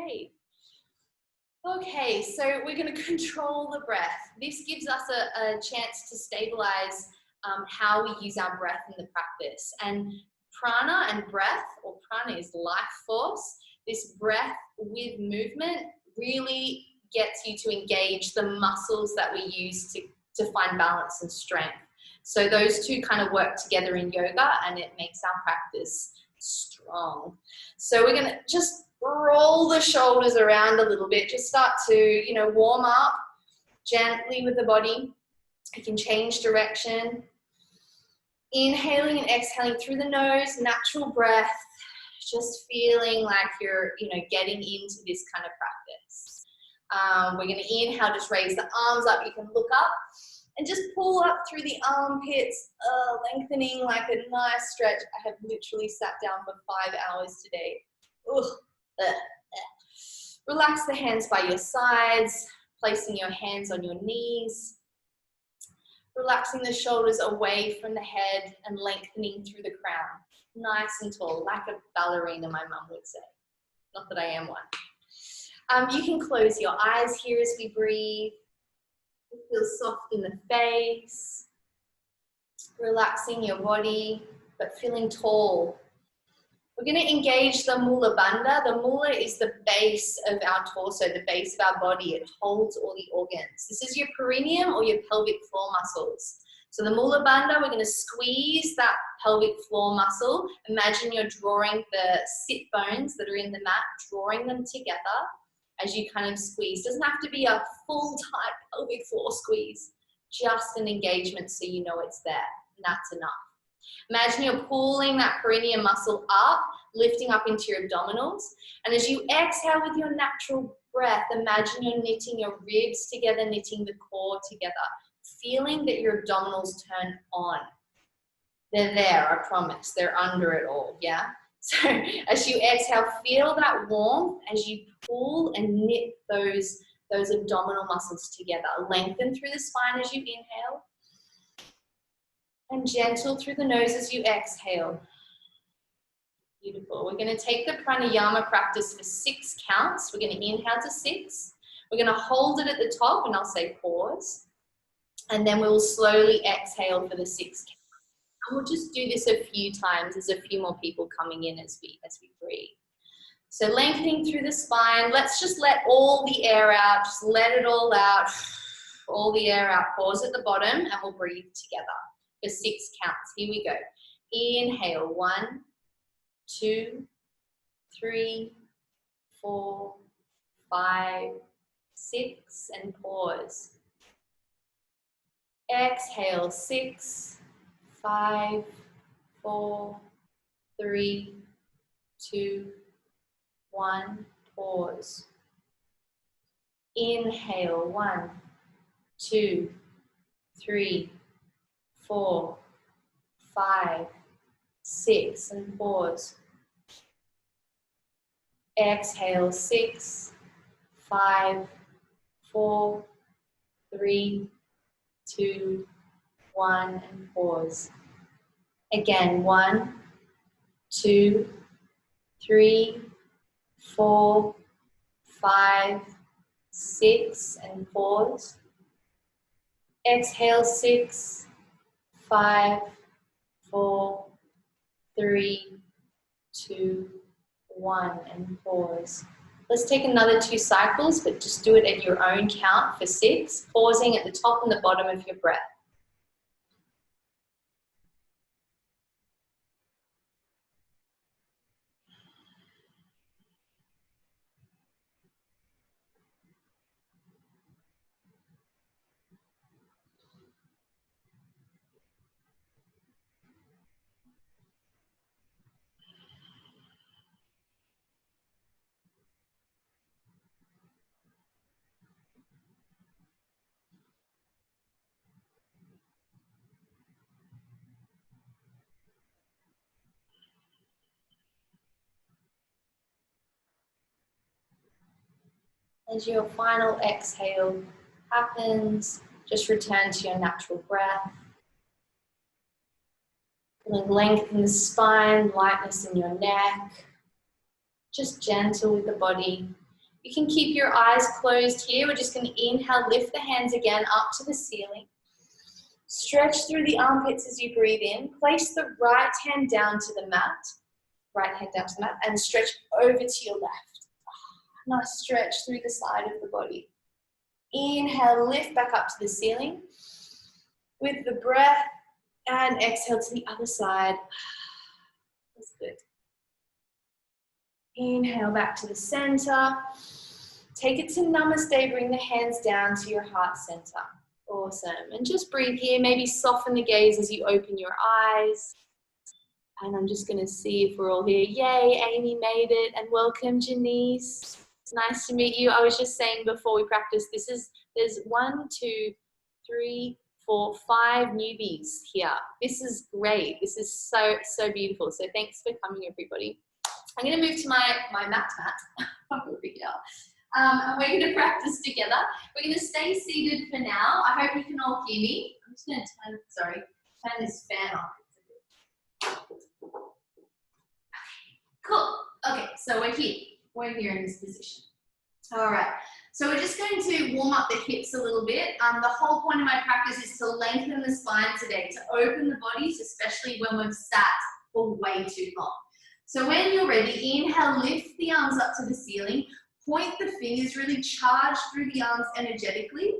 Great. Okay, so we're going to control the breath. This gives us a chance to stabilize how we use our breath in the practice. And prana and breath, or prana is life force, this breath with movement really gets you to engage the muscles that we use to find balance and strength. So those two kind of work together in yoga, and it makes our practice strong. So we're going to just roll the shoulders around a little bit. Just start to, warm up gently with the body. You can change direction. Inhaling and exhaling through the nose, natural breath. Just feeling like you're, getting into this kind of practice. We're going to inhale, just raise the arms up. You can look up and just pull up through the armpits, lengthening like a nice stretch. I have literally sat down for 5 hours today. Relax the hands by your sides, placing your hands on your knees. Relaxing the shoulders away from the head and lengthening through the crown. Nice and tall, like a ballerina, my mum would say. Not that I am one. You can close your eyes here as we breathe. Feel soft in the face. Relaxing your body, but feeling tall. We're going to engage the mula bandha. The mula is the base of our torso, the base of our body. It holds all the organs. This is your perineum or your pelvic floor muscles. So the mula bandha, we're going to squeeze that pelvic floor muscle. Imagine you're drawing the sit bones that are in the mat, drawing them together as you kind of squeeze. Doesn't have to be a full tight pelvic floor squeeze, just an engagement so you know it's there, and that's enough. Imagine you're pulling that perineum muscle up, lifting up into your abdominals. And as you exhale with your natural breath, imagine you're knitting your ribs together, knitting the core together, feeling that your abdominals turn on. They're there, I promise. They're under it all, yeah? So as you exhale, feel that warmth as you pull and knit those abdominal muscles together. Lengthen through the spine as you inhale. And gentle through the nose as you exhale. Beautiful. We're going to take the pranayama practice for 6 counts. We're going to inhale to 6. We're going to hold it at the top, and I'll say pause. And then we'll slowly exhale for the 6 counts. And we'll just do this a few times. There's a few more people coming in as we breathe. So lengthening through the spine. Let's just let all the air out. Just let it all out. All the air out. Pause at the bottom, and we'll breathe together for 6 counts. Here we go. Inhale, 1, 2, 3, 4, 5, 6, and pause. Exhale, 6, 5, 4, 3, 2, 1, pause. Inhale, 1, 2, 3, 4, 5, 6, and pause. Exhale, 6, 5, 4, 3, 2, 1, and pause. Again, 1, 2, 3, 4, 5, 6, and pause. Exhale, 6, 5, 4, 3, 2, 1, and pause. Let's take another 2 cycles, but just do it at your own count for 6, pausing at the top and the bottom of your breath. As your final exhale happens, just return to your natural breath. Feeling length in the spine, lightness in your neck. Just gentle with the body. You can keep your eyes closed here. We're just going to inhale, lift the hands again up to the ceiling. Stretch through the armpits as you breathe in. Place the right hand down to the mat. Right hand down to the mat and stretch over to your left. Nice stretch through the side of the body. Inhale, lift back up to the ceiling with the breath and exhale to the other side. That's good. Inhale back to the center. Take it to namaste. Bring the hands down to your heart center. Awesome. And just breathe here. Maybe soften the gaze as you open your eyes. And I'm just going to see if we're all here. Yay, Amy made it. And welcome, Janice. It's nice to meet you. I was just saying before we practice, there's 1, 2, 3, 4, 5 newbies here. This is great. This is so beautiful. So thanks for coming, everybody. I'm going to move to my mat. Over here. And we're going to practice together. We're going to stay seated for now. I hope you can all hear me. I'm just going to turn this fan off. Cool. Okay, so we're here. We're here in this position. All right. So we're just going to warm up the hips a little bit. The whole point of my practice is to lengthen the spine today, to open the bodies, especially when we've sat for way too long. So when you're ready, inhale, lift the arms up to the ceiling. Point the fingers, really charge through the arms energetically.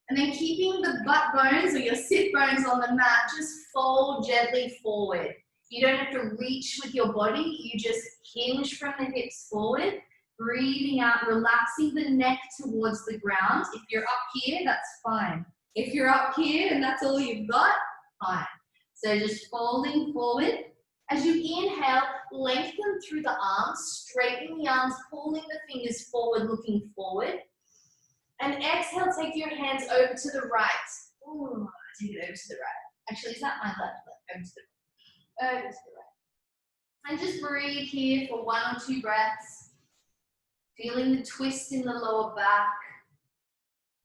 And then keeping the butt bones or your sit bones on the mat, just fold gently forward. You don't have to reach with your body. You just hinge from the hips forward. Breathing out, relaxing the neck towards the ground. If you're up here, that's fine. If you're up here and that's all you've got, fine. So just folding forward. As you inhale, lengthen through the arms, straighten the arms, pulling the fingers forward, looking forward. And exhale, take your hands over to the right. Ooh, take it over to the right. Actually, is that my left? Over to the right. Over to the right. And just breathe here for 1 or 2 breaths. Feeling the twist in the lower back.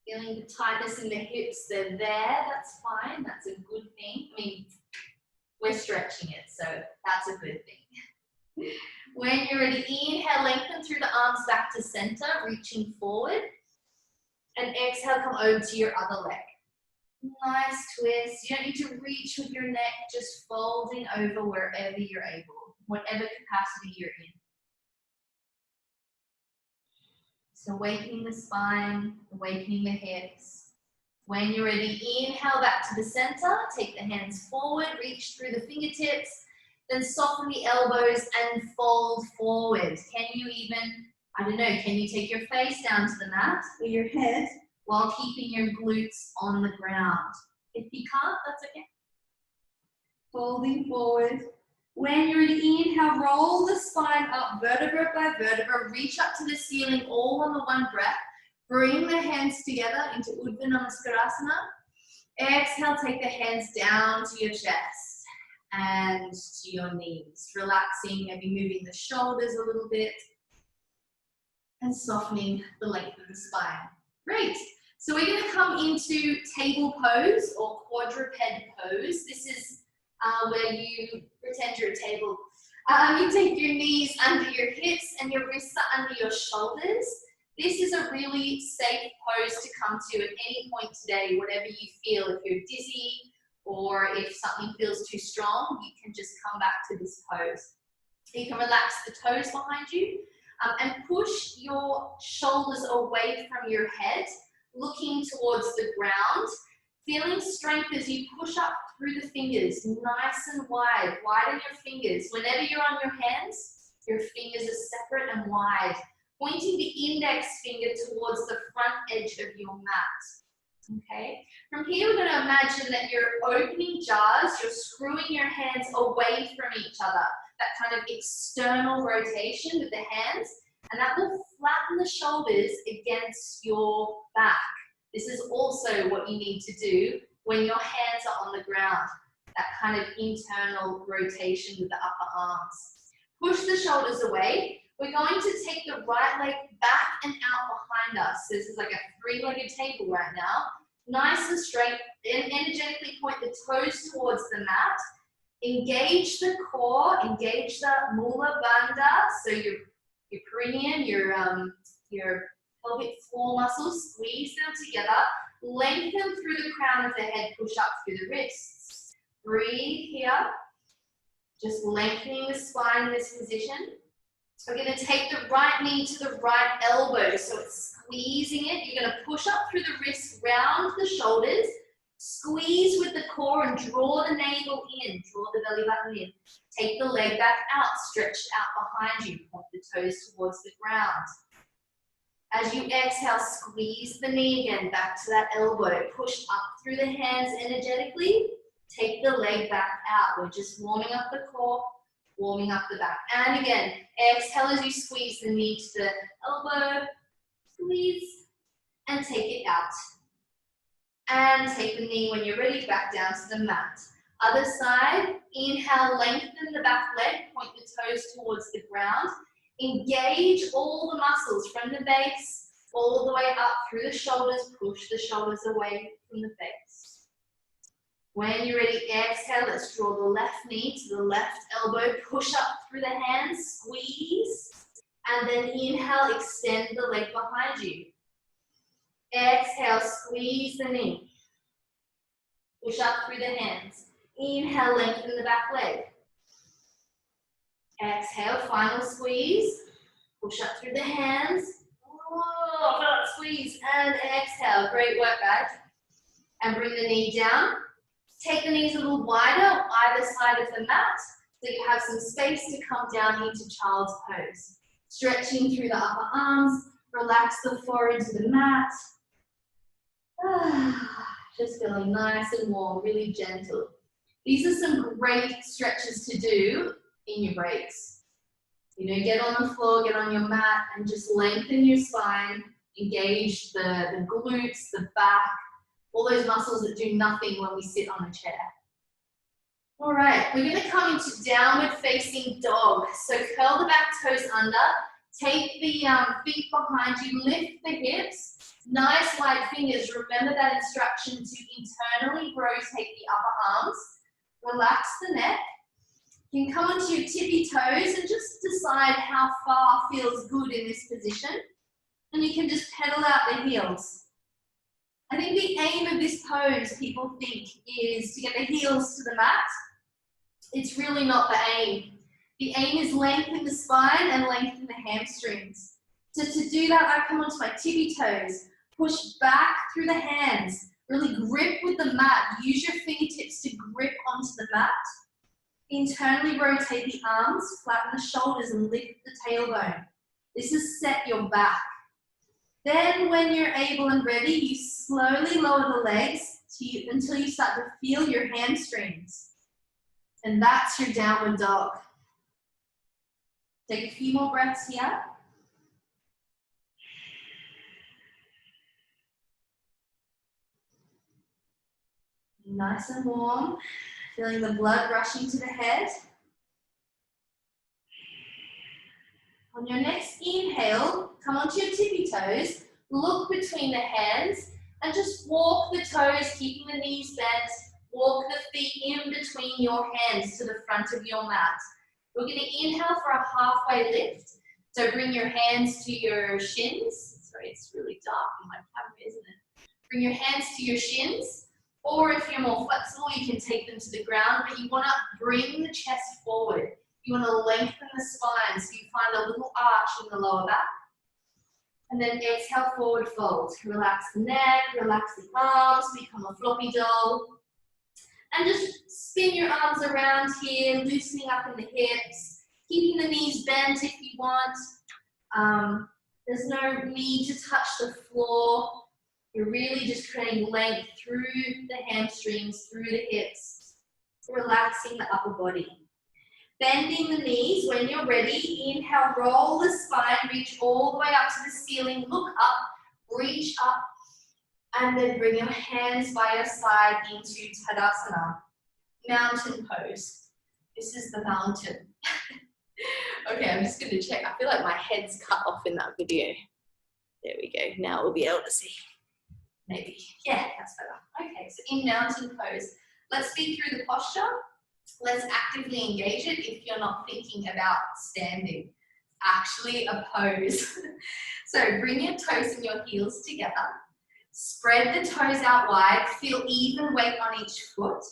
Feeling the tightness in the hips. They're there. That's fine. That's a good thing. I mean, we're stretching it, so that's a good thing. When you're ready, inhale, lengthen through the arms back to center, reaching forward. And exhale, come over to your other leg. Nice twist. You don't need to reach with your neck, just folding over wherever you're able, whatever capacity you're in. So awakening the spine, awakening the hips. When you're ready, inhale back to the center, take the hands forward, reach through the fingertips, then soften the elbows and fold forward. Can you even, I don't know, can you take your face down to the mat or your head while keeping your glutes on the ground? If you can't, that's okay. Folding forward. When you're ready, inhale, roll the spine up vertebra by vertebra, reach up to the ceiling all on the one breath. Bring the hands together into Urdhva Namaskarasana. Exhale, take the hands down to your chest and to your knees. Relaxing, maybe moving the shoulders a little bit and softening the length of the spine. Great. So we're going to come into table pose or quadruped pose. This is where you pretend you're a table. You take your knees under your hips and your wrists are under your shoulders. This is a really safe pose to come to at any point today, whatever you feel. If you're dizzy or if something feels too strong, you can just come back to this pose. You can relax the toes behind you and push your shoulders away from your head, looking towards the ground. Feeling strength as you push up through the fingers, nice and wide. Widen your fingers. Whenever you're on your hands, your fingers are separate and wide. Pointing the index finger towards the front edge of your mat. Okay? From here, we're going to imagine that you're opening jars, you're screwing your hands away from each other. That kind of external rotation with the hands, and that will flatten the shoulders against your back. This is also what you need to do when your hands are on the ground, that kind of internal rotation with the upper arms. Push the shoulders away. We're going to take the right leg back and out behind us. So this is like a three-legged table right now. Nice and straight. Then energetically point the toes towards the mat. Engage the core, engage the Mula Bandha, so your perineum, your your pelvic floor muscles, squeeze them together, lengthen through the crown of the head, push up through the wrists. Breathe here, just lengthening the spine in this position. We're going to take the right knee to the right elbow, so it's squeezing it. You're going to push up through the wrists, round the shoulders, squeeze with the core and draw the navel in, draw the belly button in. Take the leg back out, stretched out behind you, point the toes towards the ground. As you exhale, squeeze the knee again, back to that elbow, push up through the hands energetically, take the leg back out. We're just warming up the core, warming up the back. And again, exhale as you squeeze the knee to the elbow, squeeze, and take it out. And take the knee when you're ready back down to the mat. Other side, inhale, lengthen the back leg, point the toes towards the ground. Engage all the muscles from the base all the way up through the shoulders, push the shoulders away from the face. When you're ready, exhale, let's draw the left knee to the left elbow, push up through the hands, squeeze, and then inhale, extend the leg behind you. Exhale, squeeze the knee. Push up through the hands. Inhale, lengthen the back leg. Exhale, final squeeze. Push up through the hands. Oh, squeeze and exhale. Great work, guys. And bring the knee down. Take the knees a little wider, either side of the mat, so you have some space to come down into child's pose. Stretching through the upper arms. Relax the forehead to the mat. Just feeling nice and warm, really gentle. These are some great stretches to do in your breaks. You know, get on the floor, get on your mat, and just lengthen your spine, engage the glutes, the back, all those muscles that do nothing when we sit on a chair. All right, we're going to come into downward facing dog. So curl the back toes under, take the feet behind you, lift the hips. Nice light fingers. Remember that instruction to internally rotate the upper arms. Relax the neck. You can come onto your tippy toes and just decide how far feels good in this position. And you can just pedal out the heels. I think the aim of this pose, people think, is to get the heels to the mat. It's really not the aim. The aim is lengthen the spine and lengthen the hamstrings. So to do that, I come onto my tippy toes. Push back through the hands. Really grip with the mat. Use your fingertips to grip onto the mat. Internally rotate the arms, flatten the shoulders and lift the tailbone. This is set your back. Then when you're able and ready, you slowly lower the legs until you start to feel your hamstrings. And that's your downward dog. Take a few more breaths here. Nice and warm, feeling the blood rushing to the head. On your next inhale, come onto your tippy toes, look between the hands, and just walk the toes, keeping the knees bent. Walk the feet in between your hands to the front of your mat. We're going to inhale for a halfway lift. So bring your hands to your shins. Sorry, it's really dark in my camera, isn't it? Bring your hands to your shins. Or if you're more flexible, you can take them to the ground, but you want to bring the chest forward. You want to lengthen the spine, so you find a little arch in the lower back. And then exhale, forward fold. Relax the neck, relax the arms, become a floppy doll. And just spin your arms around here, loosening up in the hips, keeping the knees bent if you want. There's no need to touch the floor. You're really just creating length through the hamstrings, through the hips, relaxing the upper body. Bending the knees when you're ready. Inhale, roll the spine, reach all the way up to the ceiling. Look up, reach up, and then bring your hands by your side into Tadasana, mountain pose. This is the mountain. Okay, I'm just going to check. I feel like my head's cut off in that video. There we go. Now we'll be able to see. Maybe. Yeah, that's better. Okay, so in mountain pose, let's speak through the posture. Let's actively engage it if you're not thinking about standing. actually a pose. So bring your toes and your heels together. Spread the toes out wide. Feel even weight on each foot.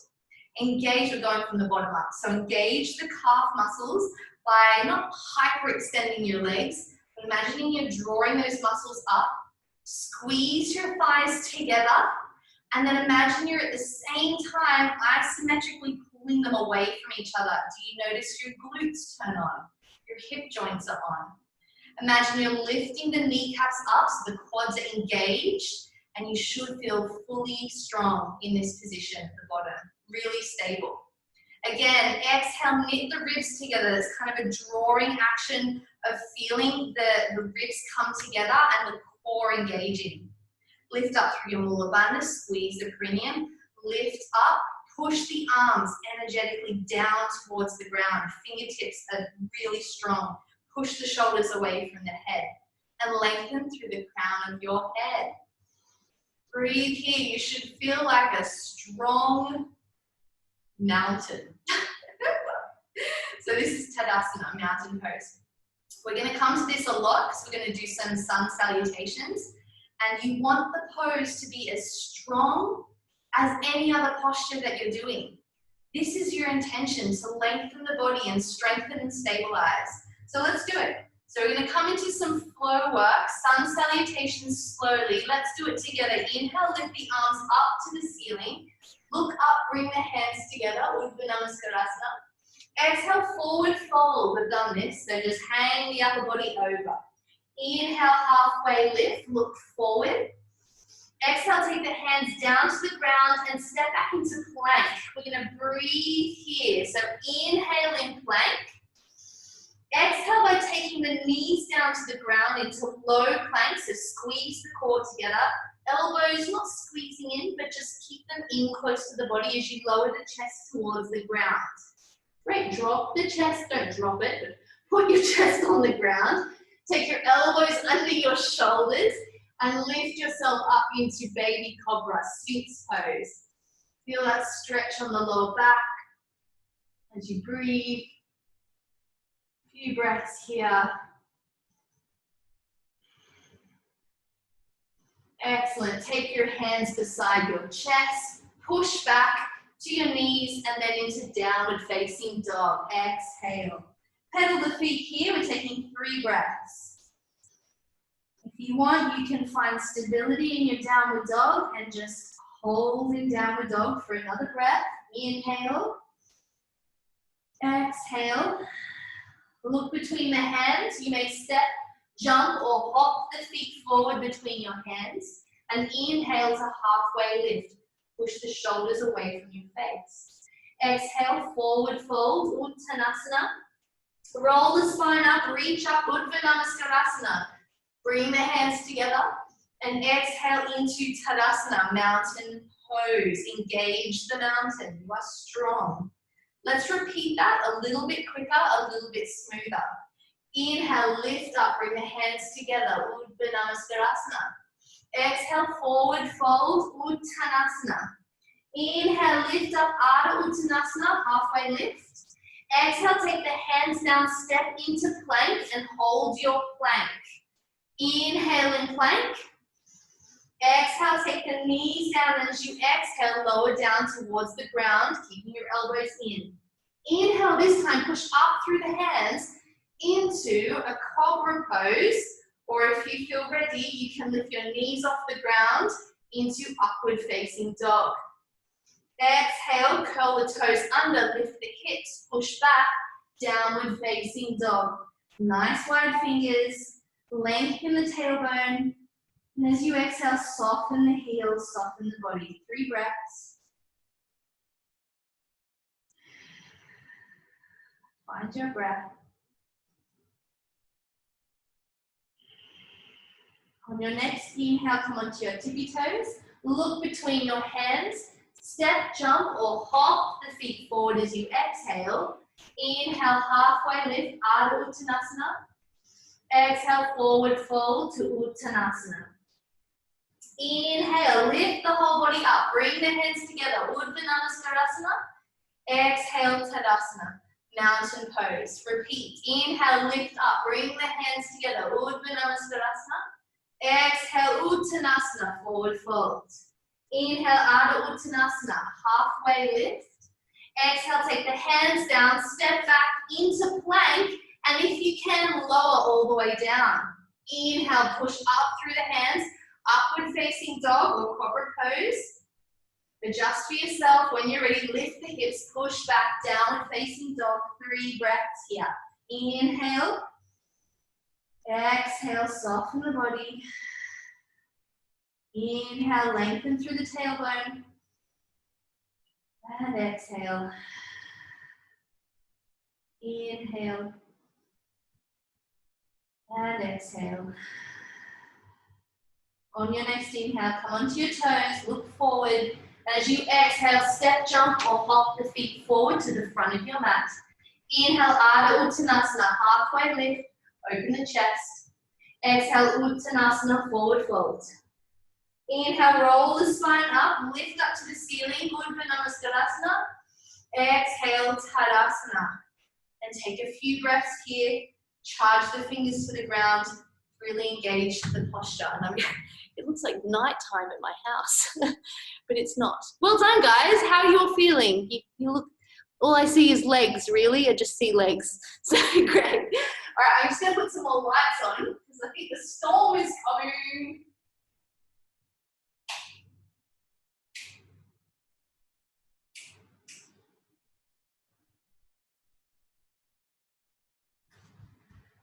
Engage, we're going from the bottom up. So engage the calf muscles by not hyperextending your legs, but imagining you're drawing those muscles up. Squeeze your thighs together, and then imagine you're at the same time isometrically pulling them away from each other. Do you notice your glutes turn on? Your hip joints are on. Imagine you're lifting the kneecaps up so the quads are engaged, and you should feel fully strong in this position at the bottom, really stable. Again, exhale, knit the ribs together. There's kind of a drawing action of feeling the ribs come together and the core engaging. Lift up through your mula bandha, squeeze the perineum. Lift up, push the arms energetically down towards the ground. Fingertips are really strong. Push the shoulders away from the head and lengthen through the crown of your head. Breathe here. You should feel like a strong mountain. So this is Tadasana, mountain pose. We're going to come to this a lot because we're going to do some sun salutations. And you want the pose to be as strong as any other posture that you're doing. This is your intention, to lengthen the body and strengthen and stabilize. So let's do it. So we're going to come into some flow work, sun salutations slowly. Let's do it together. Inhale, lift the arms up to the ceiling. Look up, bring the hands together, Urdhva Namaskarasana. Exhale, forward fold. We've done this, so just hang the upper body over. Inhale, halfway lift, look forward. Exhale, take the hands down to the ground and step back into plank. We're going to breathe here. So inhale in plank. Exhale by taking the knees down to the ground into low plank, so squeeze the core together. Elbows not squeezing in, but just keep them in close to the body as you lower the chest towards the ground. Great, drop the chest, don't drop it, but put your chest on the ground. Take your elbows under your shoulders and lift yourself up into baby cobra, Sphinx pose. Feel that stretch on the lower back as you breathe. Few breaths here. Excellent. Take your hands beside your chest. Push back to your knees and then into downward facing dog. Exhale. Pedal the feet here. We're taking 3 breaths. If you want, you can find stability in your downward dog and just hold in downward dog for another breath. Inhale. Exhale. Look between the hands. You may step, jump, or hop the feet forward between your hands. And inhale to halfway lift. Push the shoulders away from your face. Exhale, forward fold, Uttanasana. Roll the spine up, reach up, Urdhva Namaskarasana. Bring the hands together and exhale into Tadasana, mountain pose. Engage the mountain. You are strong. Let's repeat that a little bit quicker, a little bit smoother. Inhale, lift up, bring the hands together, Urdhva Namaskarasana. Exhale, forward fold, Uttanasana. Inhale, lift up, Ardha Uttanasana, halfway lift. Exhale, take the hands down, step into plank and hold your plank. Inhale in plank. Exhale, take the knees down, and as you exhale, lower down towards the ground, keeping your elbows in. Inhale, this time push up through the hands into a cobra pose, or if you feel ready, you can lift your knees off the ground into upward facing dog. Exhale, curl the toes under, lift the hips, push back, downward facing dog. Nice wide fingers, lengthen the tailbone. And as you exhale, soften the heels, soften the body. 3 breaths. Find your breath. On your next inhale, come onto your tippy toes. Look between your hands. Step, jump, or hop the feet forward as you exhale. Inhale, halfway lift, Ardha Uttanasana. Exhale, forward fold to Uttanasana. Inhale, lift the whole body up. Bring the hands together. Urdhva Namaskarasana. Exhale, Tadasana. mountain pose. Repeat. Inhale, lift up. Bring the hands together. Urdhva Namaskarasana. Exhale, Uttanasana, forward fold. Inhale, Ardha Uttanasana, halfway lift. Exhale, take the hands down, step back into plank, and if you can, lower all the way down. Inhale, push up through the hands, upward facing dog or cobra pose. Adjust for yourself. When you're ready, lift the hips, push back, downward facing dog. 3 breaths here. Inhale. Exhale, soften the body. Inhale, lengthen through the tailbone. And exhale. Inhale. And exhale. On your next inhale, come onto your toes, look forward. As you exhale, step, jump, or hop the feet forward to the front of your mat. Inhale, Ardha Uttanasana, halfway lift, open the chest. Exhale, Uttanasana, forward fold. Inhale, roll the spine up, lift up to the ceiling, Urdhva Namaskarasana. Exhale, Tadasana. And take a few breaths here, charge the fingers to the ground, really engage the posture. And it looks like nighttime at my house, but it's not. Well done, guys. How are you all feeling? You look, all I see is legs, really. I just see legs. So great. All right, I'm just going to put some more lights on because I think the storm is coming.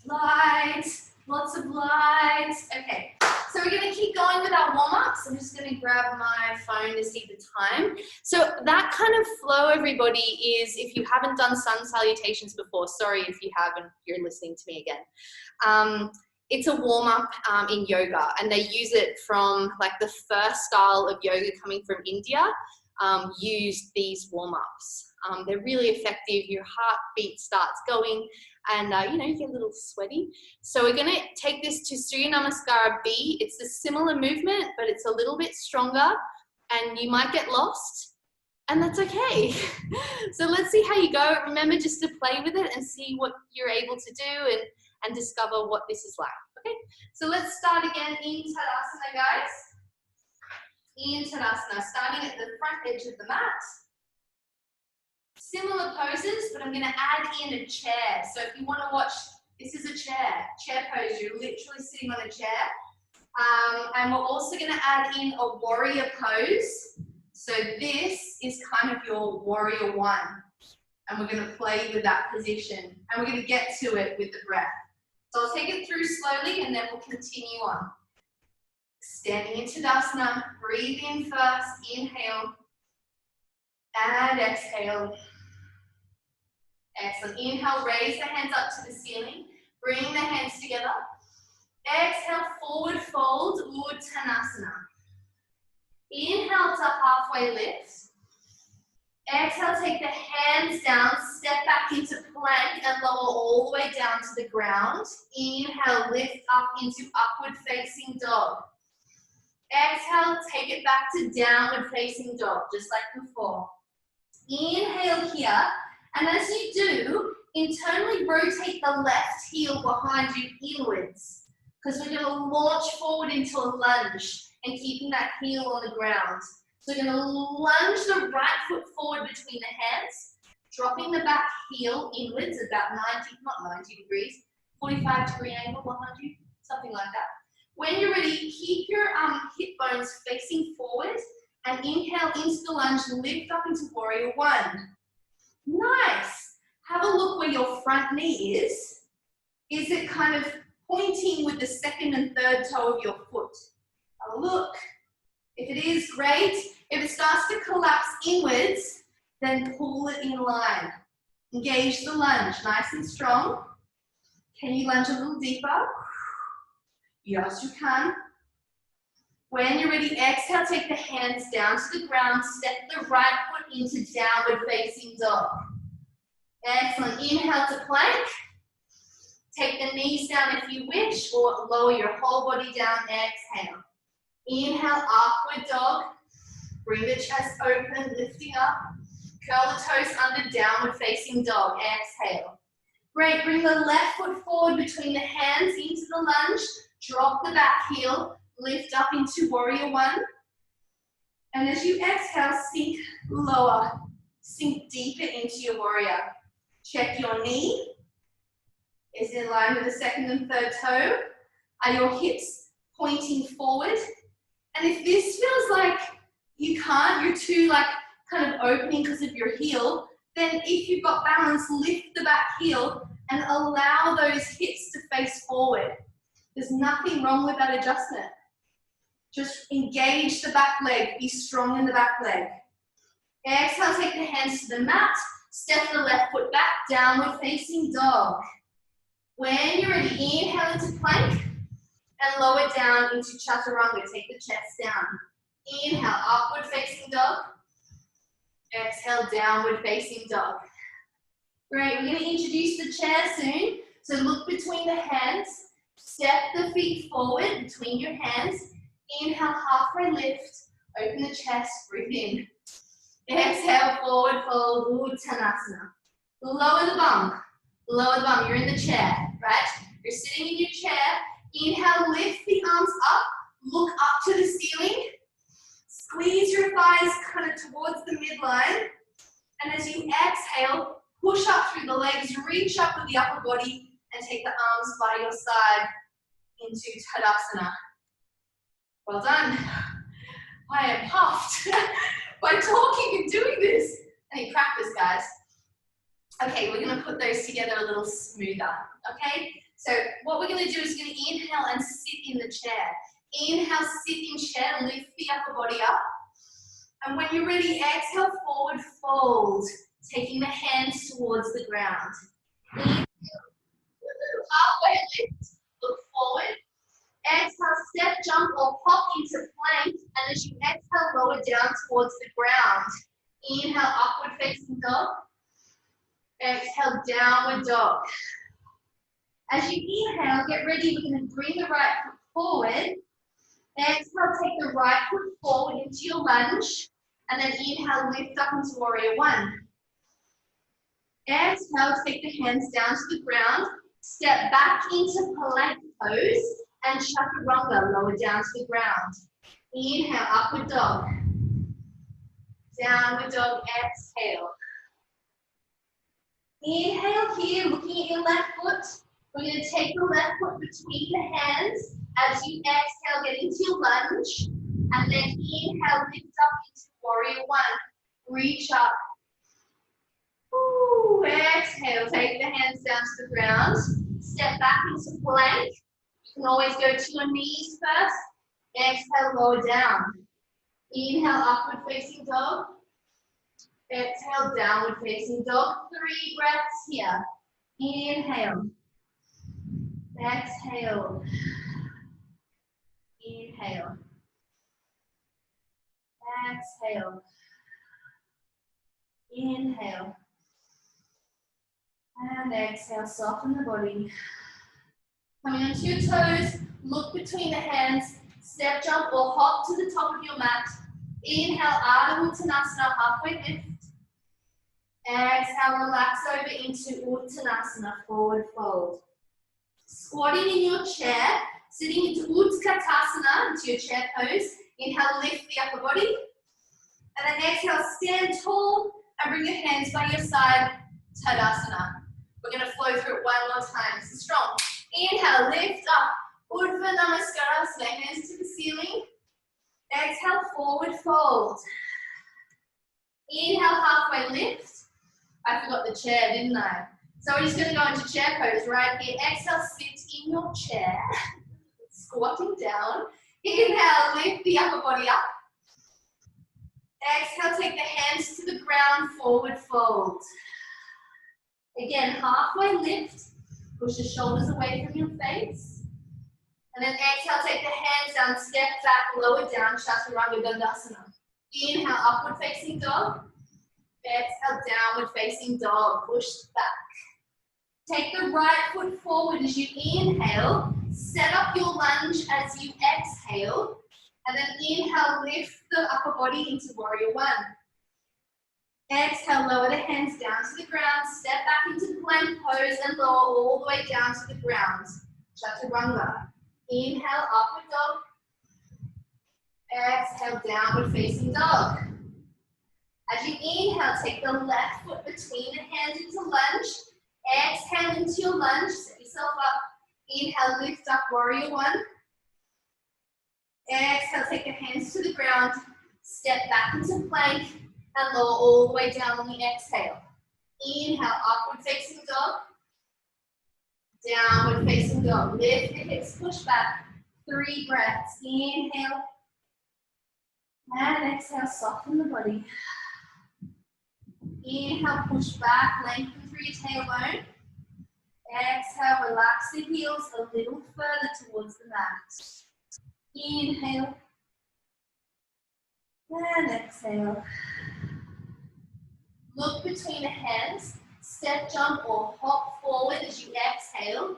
Lights, lots of lights. Okay, so we're going to keep going with our warm-ups. I'm just going to grab my phone to see the time. So that kind of flow, everybody, is if you haven't done sun salutations before, sorry if you haven't, you're listening to me again. It's a warm-up in yoga, and they use it from like the first style of yoga coming from India, use these warm-ups. They're really effective. Your heartbeat starts going, and you know, you get a little sweaty. So we're going to take this to Surya Namaskara B. It's a similar movement, but it's a little bit stronger, and you might get lost, and that's okay. So let's see how you go. Remember just to play with it and see what you're able to do and discover what this is like. Okay, so let's start again in Tadasana, guys. In Tadasana, starting at the front edge of the mat. Similar poses, but I'm going to add in a chair. So if you want to watch, this is a chair pose. You're literally sitting on a chair. And we're also going to add in a warrior pose. So this is kind of your warrior one. And we're going to play with that position. And we're going to get to it with the breath. So I'll take it through slowly and then we'll continue on. Standing in Tadasana, breathe in first, inhale. And exhale. Excellent. Inhale, raise the hands up to the ceiling. Bring the hands together. Exhale, forward fold, Uttanasana. Inhale to halfway lift. Exhale, take the hands down, step back into plank and lower all the way down to the ground. Inhale, lift up into upward facing dog. Exhale, take it back to downward facing dog, just like before. Inhale here, and as you do, internally rotate the left heel behind you inwards, because we're going to launch forward into a lunge and keeping that heel on the ground. So we're going to lunge the right foot forward between the hands, dropping the back heel inwards about 90 degrees, 45-degree angle behind you, something like that. When you're ready, keep your hip bones facing forward and inhale into the lunge, lift up into warrior one. Nice. Have a look where your front knee is. Is it kind of pointing with the second and third toe of your foot? Have a look. If it is, great. If it starts to collapse inwards, then pull it in line. Engage the lunge, nice and strong. Can you lunge a little deeper? Yes, you can. When you're ready, exhale, take the hands down to the ground, step the right foot into downward facing dog. Excellent. Inhale to plank. Take the knees down if you wish, or lower your whole body down. Exhale. Inhale, upward dog. Bring the chest open, lifting up. Curl the toes under, downward facing dog. Exhale. Great, bring the left foot forward between the hands into the lunge. Drop the back heel, lift up into warrior one. And as you exhale, sink lower. Sink deeper into your warrior. Check your knee. Is it in line with the second and third toe? Are your hips pointing forward? And if this feels like you can't, you're too kind of opening because of your heel, then if you've got balance, lift the back heel and allow those hips to face forward. There's nothing wrong with that adjustment. Just engage the back leg, be strong in the back leg. Exhale, take the hands to the mat, step the left foot back, downward facing dog. When you're ready, inhale into plank and lower down into chaturanga. Take the chest down. Inhale, upward facing dog. Exhale, downward facing dog. Great, we're going to introduce the chair soon. So look between the hands, step the feet forward between your hands. Inhale, halfway lift, open the chest, breathe in. Exhale, forward fold, Uttanasana. Lower the bum, you're in the chair, right? You're sitting in your chair. Inhale, lift the arms up, look up to the ceiling. Squeeze your thighs kind of towards the midline. And as you exhale, push up through the legs, reach up with the upper body, and take the arms by your side into Tadasana. Well done. I am puffed by talking and doing this. I need practice, guys. Okay, we're going to put those together a little smoother, okay? So what we're going to do is going to inhale and sit in the chair. Inhale, sit in chair, lift the upper body up. And when you're ready, exhale, forward fold, taking the hands towards the ground. Inhale, halfway lift, look forward. Exhale, step, jump, or hop into plank. And as you exhale, lower down towards the ground. Inhale, upward facing dog. Exhale, downward dog. As you inhale, get ready. We're going to bring the right foot forward. Exhale, take the right foot forward into your lunge. And then inhale, lift up into warrior one. Exhale, take the hands down to the ground. Step back into plank pose. And chaturanga, lower down to the ground. Inhale, upward dog. Downward dog, exhale. Inhale here, looking at your left foot. We're going to take the left foot between the hands. As you exhale, get into your lunge. And then inhale, lift up into warrior one. Reach up. Ooh, exhale, take the hands down to the ground. Step back into plank. You can always go to your knees first. Exhale, lower down. Inhale, upward facing dog. Exhale, downward facing dog. 3 breaths here. Inhale. Exhale. Inhale. Exhale. Inhale. And exhale, soften the body. Coming onto your toes, look between the hands, step, jump, or hop to the top of your mat. Inhale, Ardha Uttanasana, halfway lift. Exhale, relax over into Uttanasana, forward fold. Squatting in your chair, sitting into Utkatasana, into your chair pose. Inhale, lift the upper body. And then exhale, stand tall and bring your hands by your side, Tadasana. We're going to flow through it one more time. This is strong. Inhale, lift up. Urdhva Namaskara, hands to the ceiling. Exhale, forward fold. Inhale, halfway lift. I forgot the chair, didn't I? So we're just going to go into chair pose right here. Exhale, sit in your chair. Squatting down. Inhale, lift the upper body up. Exhale, take the hands to the ground, forward fold. Again, halfway lift. Push the shoulders away from your face. And then exhale, take the hands down, step back, lower down, Chaturanga Dandasana. Inhale, upward facing dog. Exhale, downward facing dog. Push back. Take the right foot forward as you inhale. Set up your lunge as you exhale. And then inhale, lift the upper body into warrior one. Exhale, lower the hands down to the ground. Step back into plank pose and lower all the way down to the ground. Chaturanga. Inhale, upward dog. Exhale, downward facing dog. As you inhale, take the left foot between the hands into lunge. Exhale into your lunge. Set yourself up. Inhale, lift up, warrior one. Exhale, take the hands to the ground. Step back into plank and lower all the way down on the exhale. Inhale, upward facing dog. Downward facing dog. Lift the hips, push back. 3 breaths. Inhale. And exhale, soften the body. Inhale, push back, lengthen through your tailbone. Exhale, relax the heels a little further towards the mat. Inhale. And exhale. Look between the hands. Step, jump, or hop forward as you exhale.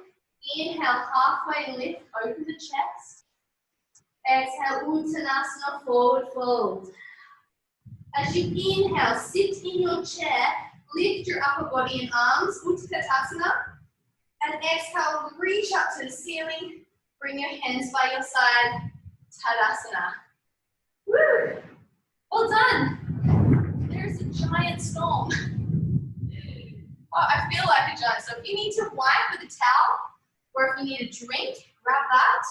Inhale, halfway lift, open the chest. Exhale, Uttanasana, forward fold. As you inhale, sit in your chair, lift your upper body and arms, Utkatasana. And exhale, reach up to the ceiling, bring your hands by your side, Tadasana. Woo! Well done. There's a giant storm. Oh, I feel like a giant. So if you need to wipe with a towel, or if you need a drink, grab that.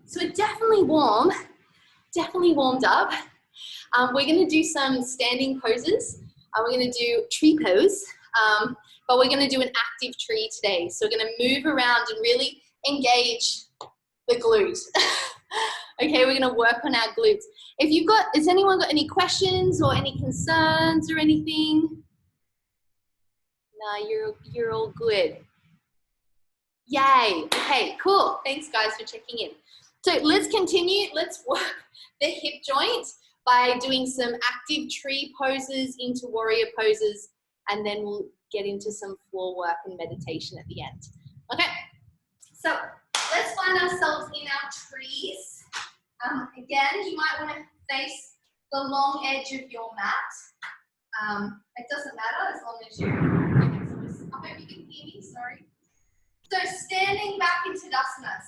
So it's definitely warm, definitely warmed up. We're going to do some standing poses. We're going to do tree pose, but we're going to do an active tree today. So we're going to move around and really engage the glute. Okay, we're going to work on our glutes. If you've got, has anyone got any questions or any concerns or anything? No, you're all good. Yay. Okay, cool. Thanks guys for checking in. So let's continue. Let's work the hip joint by doing some active tree poses into warrior poses, and then we'll get into some floor work and meditation at the end. Okay, so let's find ourselves in our trees. Again, you might want to face the long edge of your mat. It doesn't matter as long as you're I hope you can hear me, sorry. So standing back into Tadasana,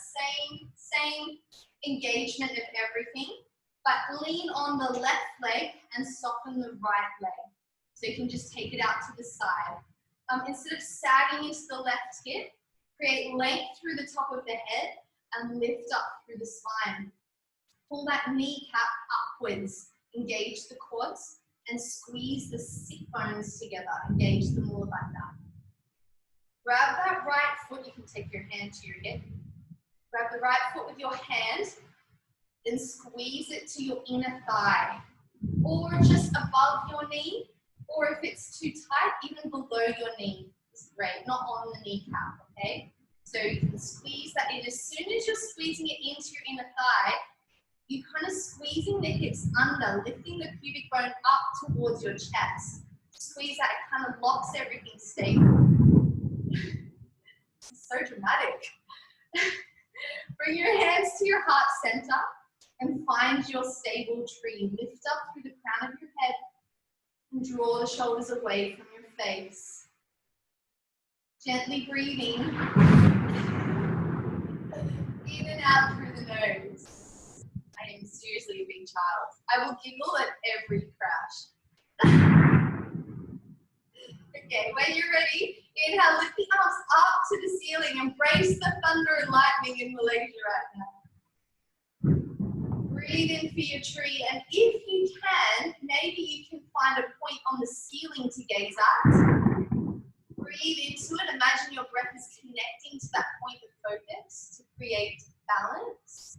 same engagement of everything, but lean on the left leg and soften the right leg. So you can just take it out to the side. Instead of sagging into the left hip, create length through the top of the head and lift up through the spine. Pull that kneecap upwards, engage the quads, and squeeze the sit bones together. Engage them all like that. Grab that right foot, you can take your hand to your hip. Grab the right foot with your hand, then squeeze it to your inner thigh, or just above your knee, or if it's too tight, even below your knee is great, not on the kneecap, okay? So you can squeeze that in. As soon as you're squeezing it into your inner thigh, you're kind of squeezing the hips under, lifting the pubic bone up towards your chest. Squeeze that, it kind of locks everything stable. It's so dramatic. Bring your hands to your heart center and find your stable tree. Lift up through the crown of your head and draw the shoulders away from your face. Gently breathing in and out through the nose. I am seriously a big child. I will giggle at every crash. Okay, when you're ready, inhale, lift the arms up to the ceiling. Embrace the thunder and lightning in Malaysia right now. Breathe in for your tree, and if you can, maybe you can find a point on the ceiling to gaze at. Breathe into it. Imagine your breath is connecting to that point of focus to create balance.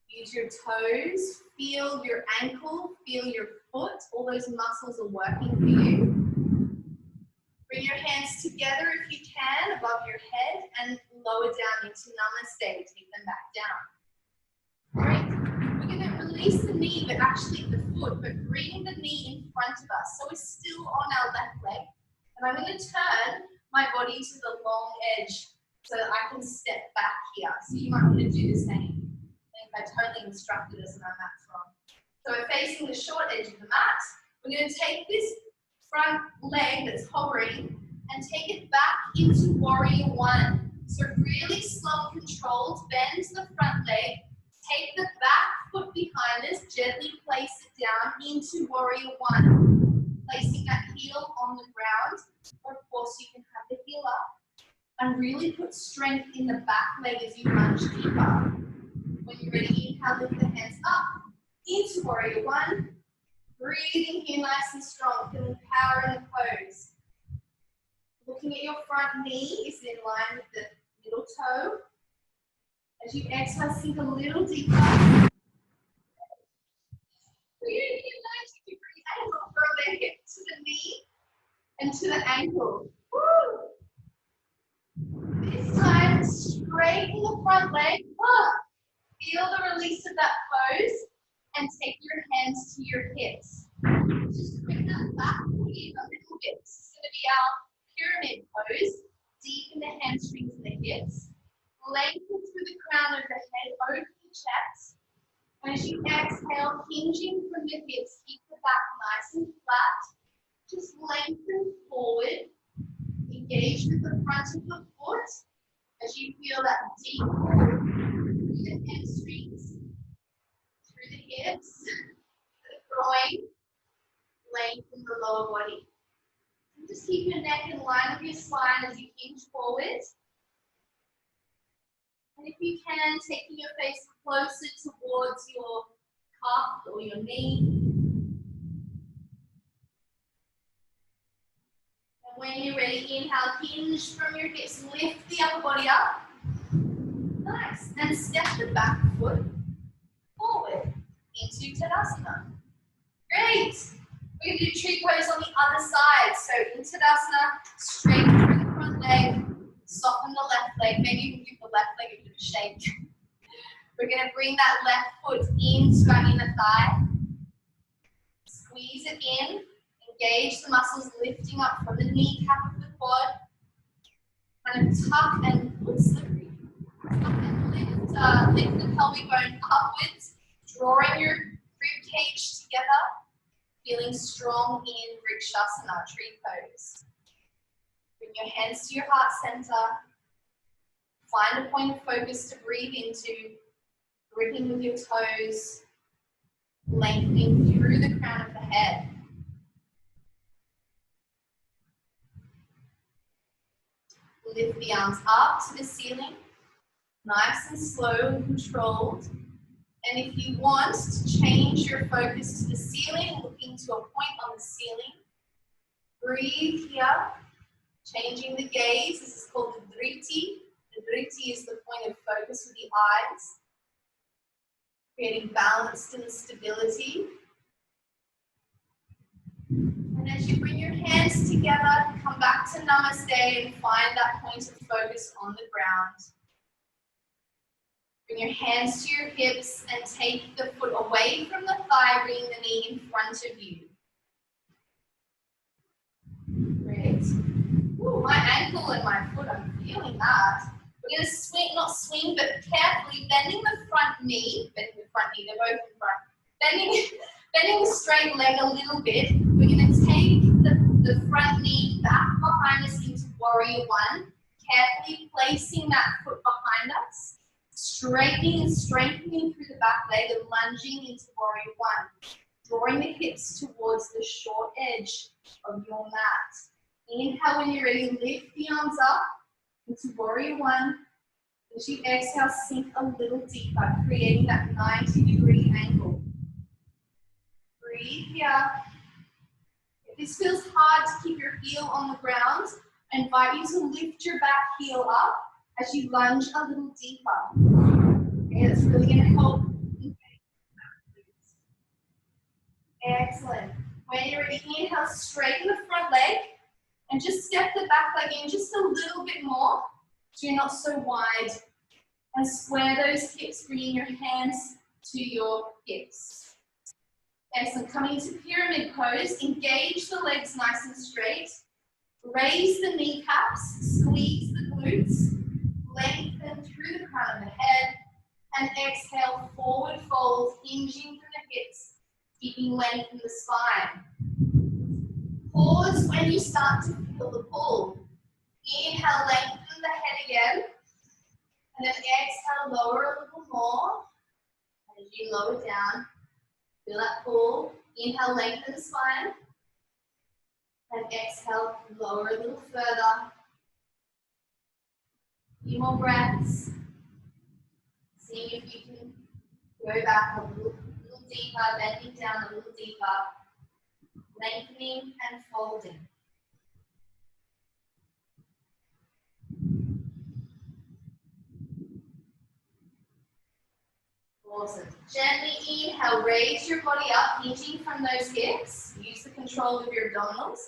Use your toes, feel your ankle, feel your foot. All those muscles are working for you. Bring your hands together if you can, above your head, and lower down into Namaste. Take them back down. Great. We're going to release the knee, but actually the foot, but bring the knee in front of us. So we're still on our left leg. And I'm going to turn my body to the long edge so that I can step back here. So you might want to do the same. Lean I totally instructed us in our mat from. So we're facing the short edge of the mat. We're going to take this front leg that's hovering and take it back into warrior one. So really slow and controlled, bend the front leg, take the back foot behind us, gently place it down into warrior one, placing that heel on the ground, or of course you can have the heel up, and really put strength in the back leg as you lunge deeper. When you're ready, inhale, lift the hands up, into warrior one, breathing here nice and strong, feeling power in the pose. Looking at your front knee is in line with the middle toe. As you exhale, sink a little deeper. Creating a 90-degree angle from the hip to the knee and to the ankle. Woo! This time, straighten the front leg. Feel the release of that pose and take your hands to your hips. Just bring that back foot in a little bit. This is going to be our pyramid pose. Deepen the hamstrings and the hips. Lengthen through the crown of the head, open the chest. And as you exhale, hinging from the hips, keep the back nice and flat. Just lengthen forward. Engage with the front of the foot as you feel that deep pull through the hamstrings, through the hips, the groin, lengthen the lower body. And just keep your neck in line with your spine as you hinge forward. And if you can, taking your face closer towards your calf or your knee. And when you're ready, inhale, hinge from your hips, lift the upper body up. Nice. And step the back foot forward into Tadasana. Great. We're going to do tree pose on the other side. So in Tadasana, straight through the front leg, soften the left leg. Maybe you can give the left leg a bit of a shake. We're going to bring that left foot into our inner thigh. Squeeze it in. Engage the muscles lifting up from the kneecap of the quad. Kind of tuck and lift the pelvic bone upwards, drawing your rib cage together, feeling strong in Vrikshasana, tree pose. Bring your hands to your heart center. Find a point of focus to breathe into, gripping with your toes, lengthening through the crown of the head. Lift the arms up to the ceiling, nice and slow and controlled. And if you want to change your focus to the ceiling, looking to a point on the ceiling, breathe here, changing the gaze. This is called the driti. The driti is the point of focus with the eyes, creating balance and stability. And as you bring your hands together, come back to Namaste and find that point of focus on the ground. Bring your hands to your hips and take the foot away from the thigh, bringing the knee in front of you. Great. Ooh, my ankle and my foot, I'm feeling that. We're going to swing, not swing, but carefully bending the front knee, they're both in front. Bending the straight leg a little bit. We're going to take the front knee back behind us into warrior one, carefully placing that foot behind us, straightening and strengthening through the back leg and lunging into warrior one, drawing the hips towards the short edge of your mat. Inhale when you're ready, lift the arms up into warrior one. As you exhale, sink a little deeper, creating that 90-degree angle. Breathe here. If this feels hard to keep your heel on the ground, I invite you to lift your back heel up as you lunge a little deeper. Okay, that's really going to help. Excellent. When you're ready, inhale, straighten the front leg and just step the back leg in just a little bit more so you're not so wide. And square those hips, bringing your hands to your hips. Excellent. Coming into pyramid pose, engage the legs nice and straight. Raise the kneecaps, squeeze the glutes, lengthen through the crown of the head, And exhale, forward fold, hinging from the hips, keeping length in the spine. Pause when you start to feel the pull. Inhale, lengthen the head again. And then exhale, lower a little more. As you lower down, feel that pull. Inhale, lengthen the spine. And exhale, lower a little further. A few more breaths. Seeing if you can go back a little deeper, bending down a little deeper. Lengthening and folding. Awesome. Gently inhale, raise your body up, hinging from those hips. Use the control of your abdominals.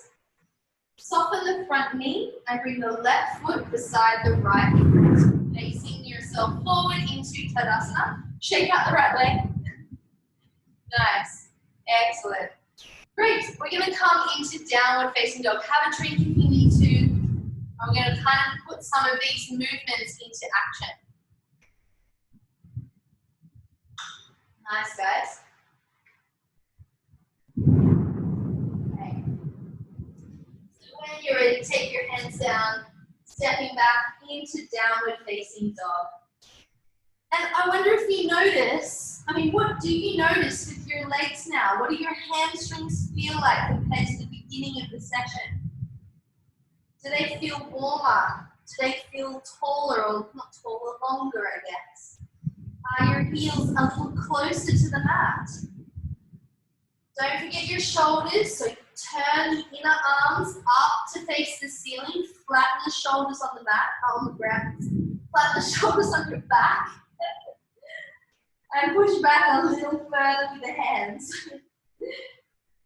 Soften the front knee and bring the left foot beside the right foot. Facing yourself forward into Tadasana. Shake out the right leg. Nice. Excellent. Great. We're going to come into downward facing dog. Have a drink if you need to. I'm going to kind of put some of these movements into action. Nice, guys. Okay. So when you're ready, take your hands down, stepping back into downward facing dog. And I wonder if you notice, what do you notice with your legs now? What do your hamstrings feel like compared to the beginning of the session? Do they feel warmer? Do they feel taller, or not taller, longer, I guess? Are your heels a little closer to the mat? Don't forget your shoulders, so turn the inner arms up to face the ceiling, flatten the shoulders on the mat, on the ground, flatten the shoulders on your back, and push back a little further with the hands.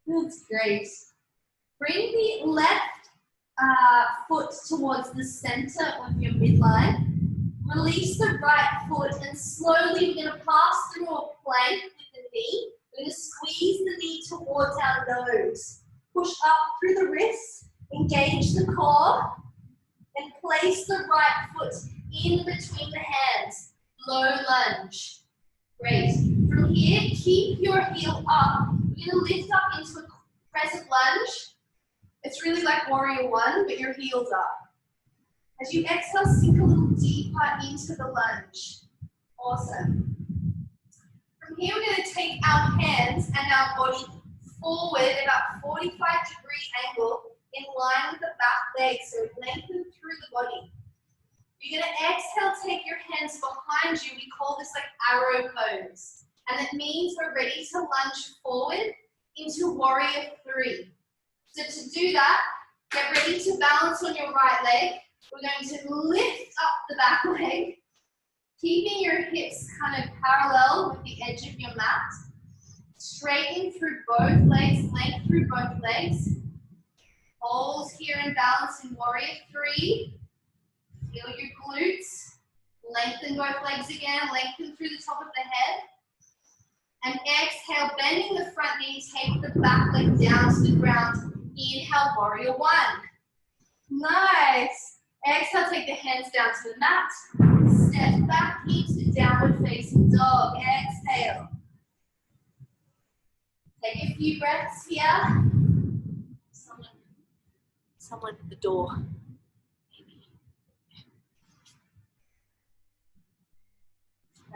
That's great. Bring the left foot towards the center of your midline. Release the right foot and slowly we're going to pass through a plank with the knee. We're going to squeeze the knee towards our nose. Push up through the wrists, engage the core, and place the right foot in between the hands. Low lunge. Great. From here, keep your heel up. We're going to lift up into a crescent lunge. It's really like warrior one, but your heel's up. As you exhale, sink a little deeper into the lunge. Awesome. From here, we're going to take our hands and our body forward about 45-degree angle in line with the back leg, so lengthen through the body. You're going to exhale, take your hands behind you. We call this like arrow pose. And it means we're ready to lunge forward into warrior three. So to do that, get ready to balance on your right leg. We're going to lift up the back leg, keeping your hips kind of parallel with the edge of your mat. Straighten through both legs, length through both legs. Hold here and balance in warrior three. Feel your glutes. Lengthen both legs again, lengthen through the top of the head. And exhale, bending the front knee, take the back leg down to the ground. Inhale, warrior one. Nice. Exhale, take the hands down to the mat. Step back into downward facing dog. Exhale. Take a few breaths here. Someone at the door. Maybe.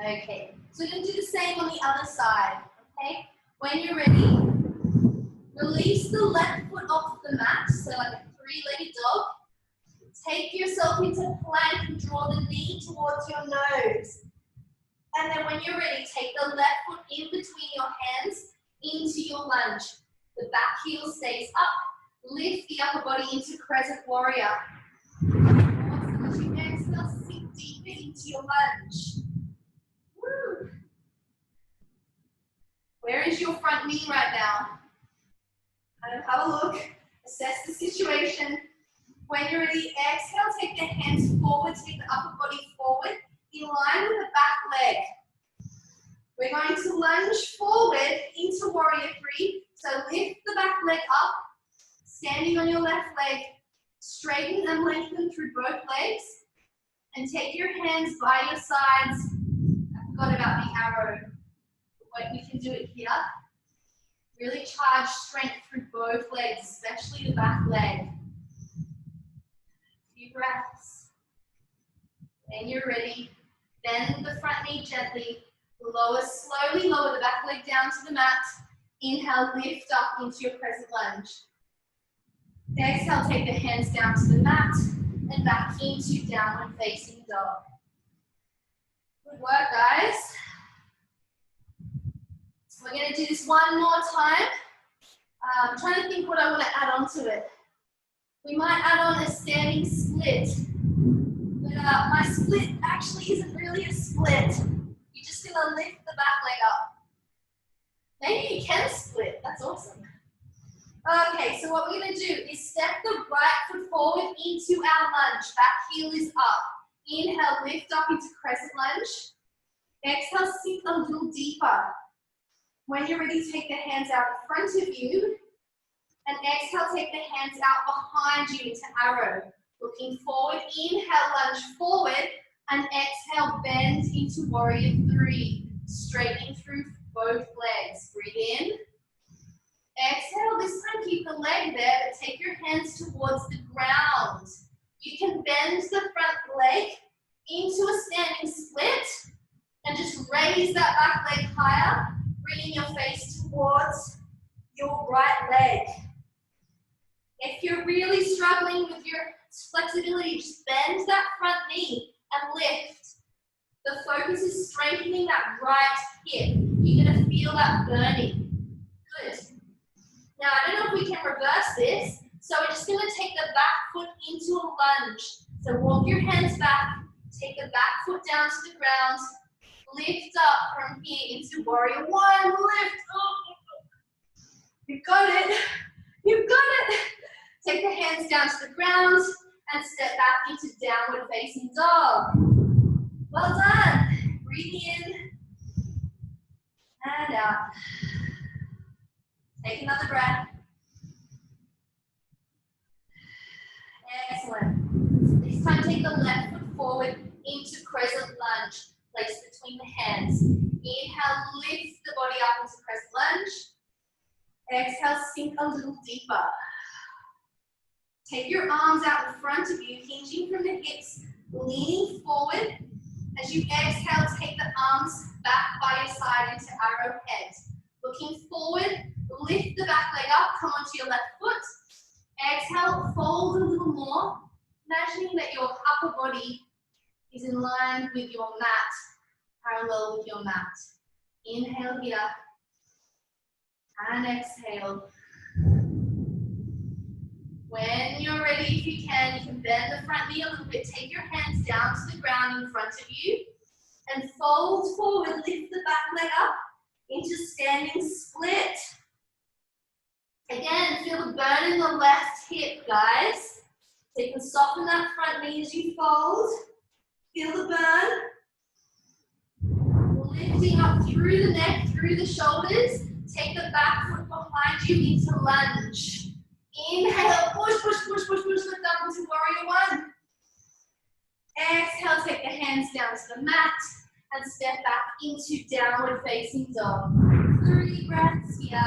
Okay, so we're going to do the same on the other side. Okay, when you're ready, release the left foot off the mat, so like a three-legged dog. Take yourself into plank and draw the knee towards your nose. And then when you're ready, take the left foot in between your hands into your lunge. The back heel stays up. Lift the upper body into crescent warrior. Awesome. As you exhale, sink deeper into your lunge. Woo. Where is your front knee right now? Kind of have a look. Assess the situation. When you're ready, exhale, take the hands forward, take the upper body forward, in line with the back leg. We're going to lunge forward into warrior three. So lift the back leg up, standing on your left leg, straighten and lengthen through both legs, and take your hands by your sides, forgot about the arrow. Wait, we can do it here. Really charge strength through both legs, especially the back leg. Few breaths. When you're ready, bend the front knee gently. Lower, slowly lower the back leg down to the mat. Inhale, lift up into your crescent lunge. Exhale, take the hands down to the mat and back into downward facing dog. Good work, guys. We're going to do this one more time. I'm trying to think what I want to add on to it. We might add on a standing split. But my split actually isn't really a split. You're just going to lift the back leg up. Maybe you can split. That's awesome. Okay, so what we're going to do is step the right foot forward into our lunge. Back heel is up. Inhale, lift up into crescent lunge. Exhale, sink a little deeper. When you're ready, take the hands out in front of you. And exhale, take the hands out behind you into arrow. Looking forward, inhale, lunge forward. And exhale, bend into warrior three. Straightening through both legs. Breathe in. Exhale, this time keep the leg there, but take your hands towards the ground. You can bend the front leg into a standing split and just raise that back leg higher, bringing your face towards your right leg. If you're really struggling with your flexibility, just bend that front knee and lift. The focus is strengthening that right hip. You're going to feel that burning. Good. Now, I don't know if we can reverse this, so we're just going to take the back foot into a lunge. So walk your hands back, take the back foot down to the ground, lift up from here into warrior one, lift up. You've got it. You've got it. Take the hands down to the ground and step back into downward facing dog. Well done. Breathe in and out. Take another breath. Excellent. This time take the left foot forward into crescent lunge. Place between the hands. Inhale, lift the body up into crescent lunge. Exhale, sink a little deeper. Take your arms out in front of you, hinging from the hips, leaning forward. As you exhale, take the arms back by your side into arrowhead. Looking forward, lift the back leg up, come onto your left foot. Exhale, fold a little more, imagining that your upper body is in line with your mat, parallel with your mat. Inhale here, and exhale. When you're ready, if you can bend the front knee a little bit, take your hands down to the ground in front of you, and fold forward, lift the back leg up into standing split. Again, feel the burn in the left hip, guys. So you can soften that front knee as you fold. Feel the burn. Lifting up through the neck, through the shoulders. Take the back foot behind you into lunge. Inhale, push, push, push, push, push, lift up into warrior one. Exhale, take the hands down to the mat and step back into downward facing dog. 3 breaths here.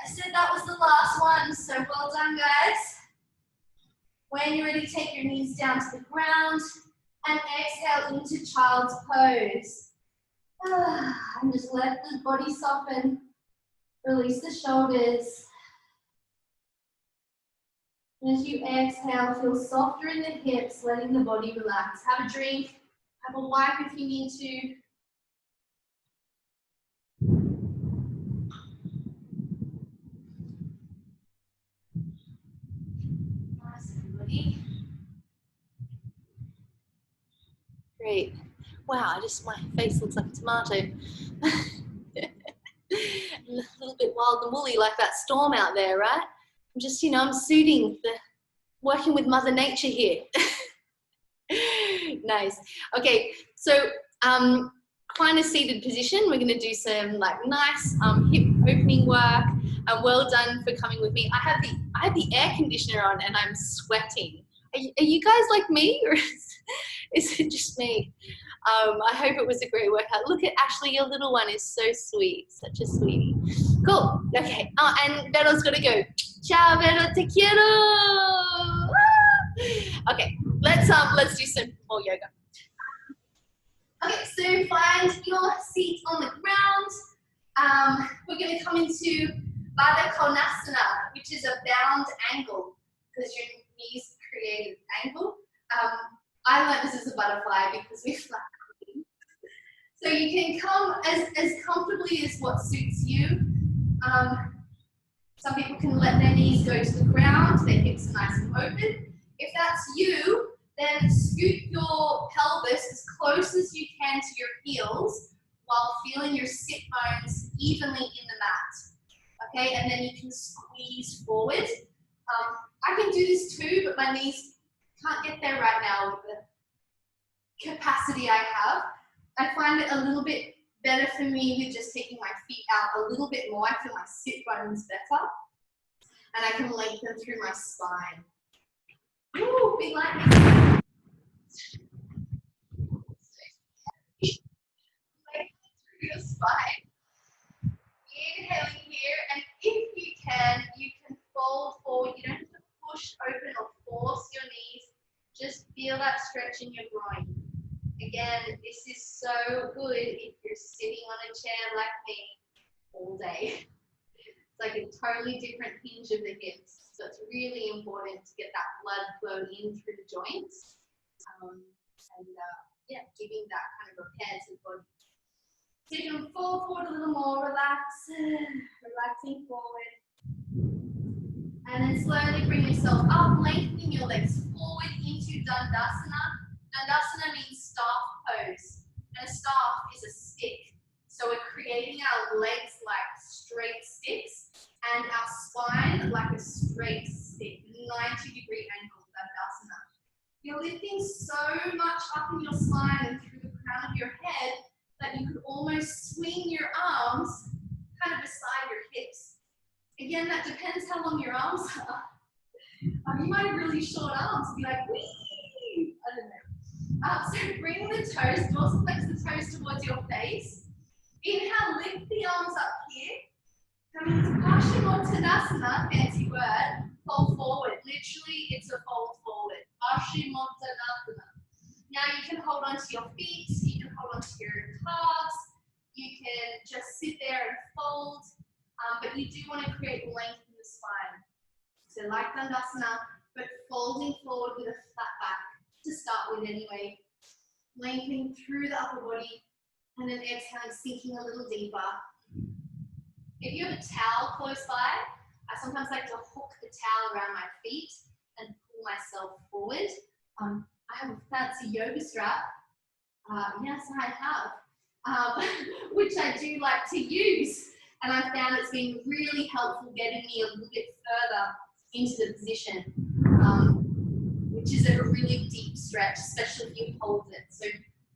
I said that was the last one, so well done, guys. When you're ready, take your knees down to the ground and exhale into child's pose. And just let the body soften. Release the shoulders. And as you exhale, feel softer in the hips, letting the body relax. Have a drink, have a wipe if you need to. Nice, everybody. Great. Wow, my face looks like a tomato. A little bit wild and woolly like that storm out there, right? I'm just, I'm suiting working with Mother Nature here. Nice. Okay, so find a seated position. We're going to do some nice hip opening work. Well done for coming with me. I have the air conditioner on and I'm sweating. Are you guys like me, or is it just me? I hope it was a great workout. Look at Ashley, your little one is so sweet, such a sweetie. Cool. Okay. Oh, and Vero's got to go. Ciao, Vero, te quiero. Okay, let's do some more yoga. Okay, so find your seat on the ground. We're going to come into Baddha Konasana, which is a bound angle because your knees create an angle. I learned this as a butterfly because we're flat. So you can come as comfortably as what suits you. Some people can let their knees go to the ground, their hips are nice and open. If that's you, then scoot your pelvis as close as you can to your heels while feeling your sit bones evenly in the mat. Okay, and then you can squeeze forward. I can do this too, but my knees can't get there right now with the capacity I have. I find it a little bit better for me with just taking my feet out a little bit more. I feel my sit bones better. And I can lengthen through my spine. Ooh, big lightning. Lengthen through your spine. Inhaling here, and if you can fold forward. You don't have to push open or force your knees. Just feel that stretch in your groin. Again, this is so good if you're sitting on a chair like me all day. It's like a totally different hinge of the hips. So it's really important to get that blood flow in through the joints. Yeah, giving that kind of repair to the body. So you can fall forward a little more, relaxing forward. And then slowly bring yourself up, lengthening your legs forward into Dandasana. Dandasana means staff pose. And a staff is a stick. So we're creating our legs like straight sticks and our spine like a straight stick, 90-degree angle, Dandasana. You're lifting so much up in your spine and through the crown of your head that you could almost swing your arms kind of beside your hips. Again, that depends how long your arms are. You might have really short arms and be like, whee! I don't know. So bring the toes, dorsal flex the toes towards your face. Inhale, lift the arms up here. Coming into Paschimottanasana, fancy word, fold forward. Literally, it's a fold forward. Paschimottanasana. Now you can hold onto your feet, you can hold onto your calves, you can just sit there and fold, but you do want to create length in the spine. So like Dandasana, but folding forward with a flat back to start with anyway. Lengthening through the upper body, and then exhaling, sinking a little deeper. If you have a towel close by, I sometimes like to hook the towel around my feet and pull myself forward. I have a fancy yoga strap. Yes, I have, which I do like to use. And I found it's been really helpful getting me a little bit further into the position, which is a really deep stretch, especially if you hold it. So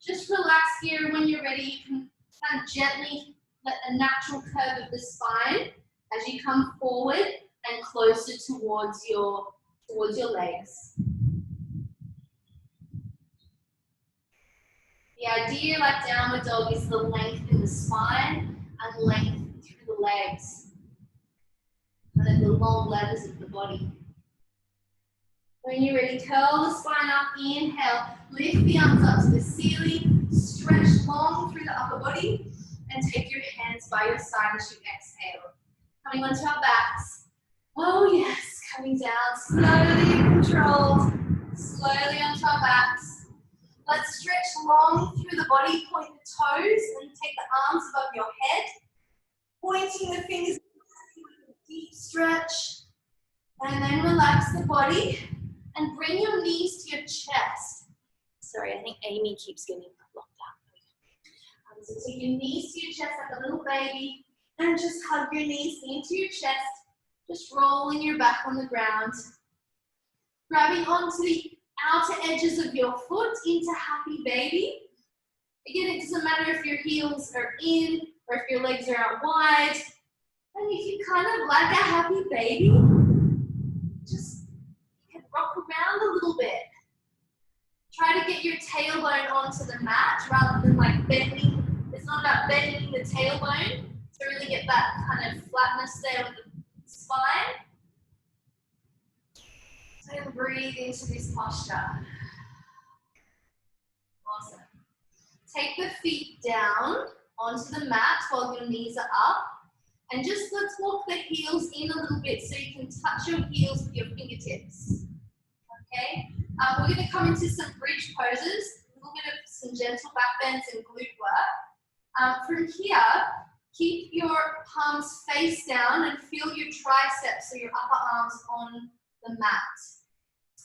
just relax here. When you're ready, you can kind of gently let the natural curve of the spine as you come forward and closer towards your legs. The idea, like downward dog, is the length in the spine and length through the legs. And then the long levers of the body. When you're ready, curl the spine up, inhale, lift the arms up to the ceiling, stretch long through the upper body, and take your hands by your side as you exhale. Coming onto our backs. Oh yes, coming down, slowly controlled, slowly onto our backs. Let's stretch long through the body, point the toes, and take the arms above your head, pointing the fingers with a deep stretch, and then relax the body, and bring your knees to your chest. Sorry, I think Amy keeps getting locked up. So take your knees to your chest like a little baby, and just hug your knees into your chest, just rolling your back on the ground, grabbing onto the outer edges of your foot into happy baby. Again, it doesn't matter if your heels are in or if your legs are out wide. And you can kind of, like a happy baby, just you can rock around a little bit. Try to get your tailbone onto the mat rather than like bending. It's not about bending the tailbone to really get that kind of flatness there with the spine. So breathe into this posture. Awesome. Take the feet down onto the mat while your knees are up. And just let's walk the heels in a little bit so you can touch your heels with your fingertips. Okay? We're going to come into some bridge poses, a little bit of some gentle back bends and glute work. From here, keep your palms face down and feel your triceps, so your upper arms on the mat.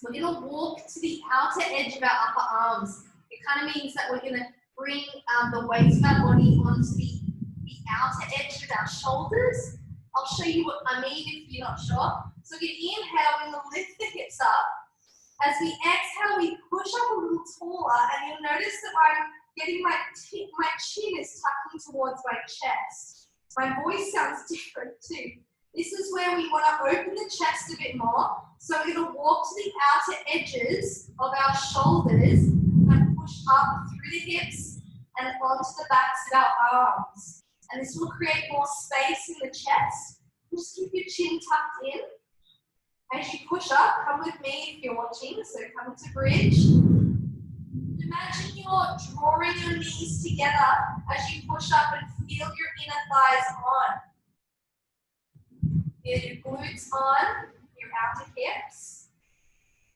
We're going to walk to the outer edge of our upper arms. It kind of means that we're going to bring the weight of our body onto the outer edge of our shoulders. I'll show you what I mean if you're not sure. So we inhale, we're going to lift the hips up. As we exhale, we push up a little taller, and you'll notice that I'm getting my chin is tucking towards my chest. My voice sounds different too. This is where we want to open the chest a bit more. So we're going to walk to the outer edges of our shoulders and push up through the hips and onto the backs of our arms. And this will create more space in the chest. Just keep your chin tucked in. As you push up, come with me if you're watching, so come to bridge. Imagine you're drawing your knees together as you push up and feel your inner thighs on. Feel your glutes on, your outer hips.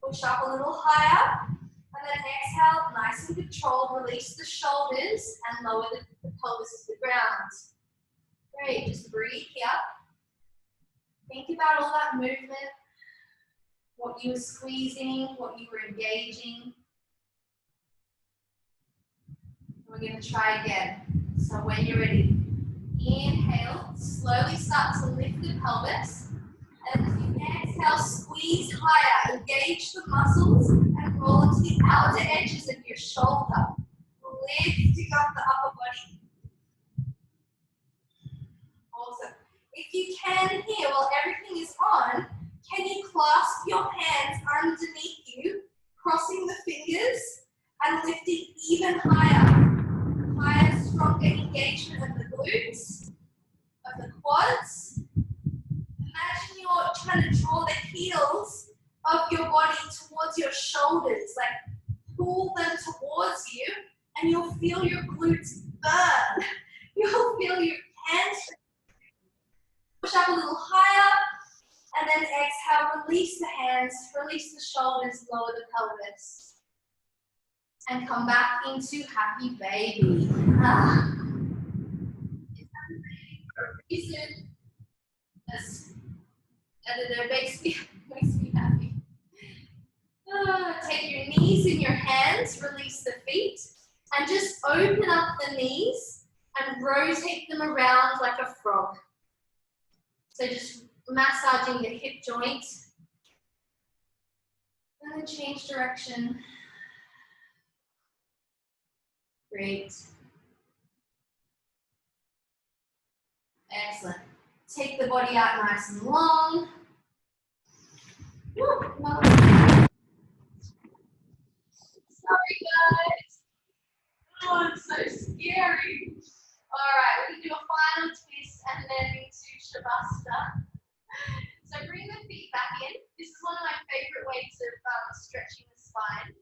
Push up a little higher, and then exhale, nice and controlled, release the shoulders and lower the pelvis to the ground. Great, just breathe here. Think about all that movement, what you were squeezing, what you were engaging. We're going to try again. So when you're ready, inhale, slowly start to lift the pelvis. And as you exhale, squeeze higher, engage the muscles, and roll into the outer edges of your shoulder, lifting up the upper body. Awesome. If you can here, while everything is on, can you clasp your hands underneath you, crossing the fingers and lifting even higher? Higher, stronger engagement of the glutes, of the quads. Imagine you're trying to draw the heels of your body towards your shoulders, like pull them towards you, and you'll feel your glutes burn. You'll feel your hands push up a little higher. And then exhale, release the hands, release the shoulders, lower the pelvis. And come back into happy baby. This editor makes me happy. Take your knees in your hands, release the feet, and just open up the knees and rotate them around like a frog. So just massaging the hip joint, and then change direction. Great. Excellent. Take the body out nice and long. Sorry guys. Oh, it's so scary. All right, we're gonna do a final twist and then into Shavasana. So bring the feet back in. This is one of my favorite ways of stretching the spine.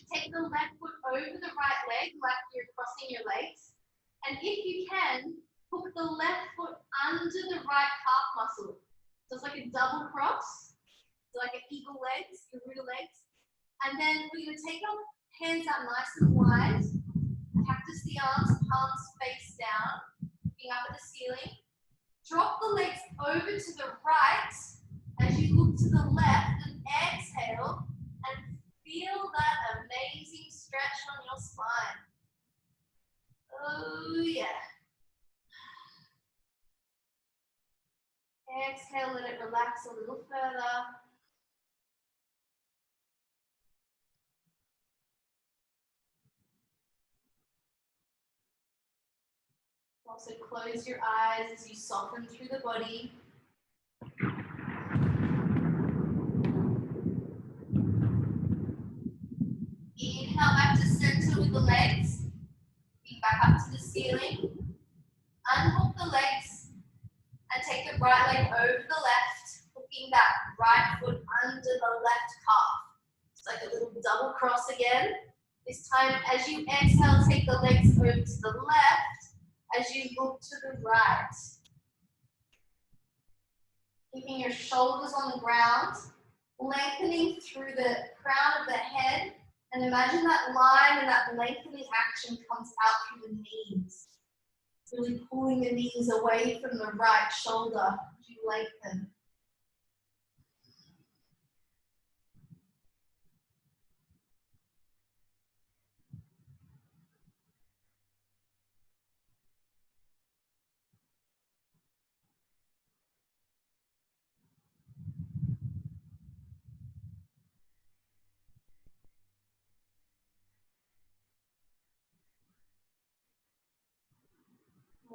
Take the left foot over the right leg, like you're crossing your legs. And if you can, hook the left foot under the right calf muscle. So it's like a double cross. So like an eagle legs, Garuda legs. And then we're going to take our hands out nice and wide. Cactus the arms, palms face down, looking up at the ceiling. Drop the legs over to the right as you look to the left and exhale and feel that amazing stretch on your spine. Oh yeah. Exhale, let it relax a little further. Also close your eyes as you soften through the body. Inhale. Inhale back to center with the legs. Feet back up to the ceiling. Unhook the legs and take the right leg over the left, hooking that right foot under the left calf. It's like a little double cross again. This time, as you exhale, take the legs over to the left as you look to the right. Keeping your shoulders on the ground, lengthening through the crown of the head, and imagine that line and that lengthening action comes out through the knees. Really pulling the knees away from the right shoulder as you lengthen.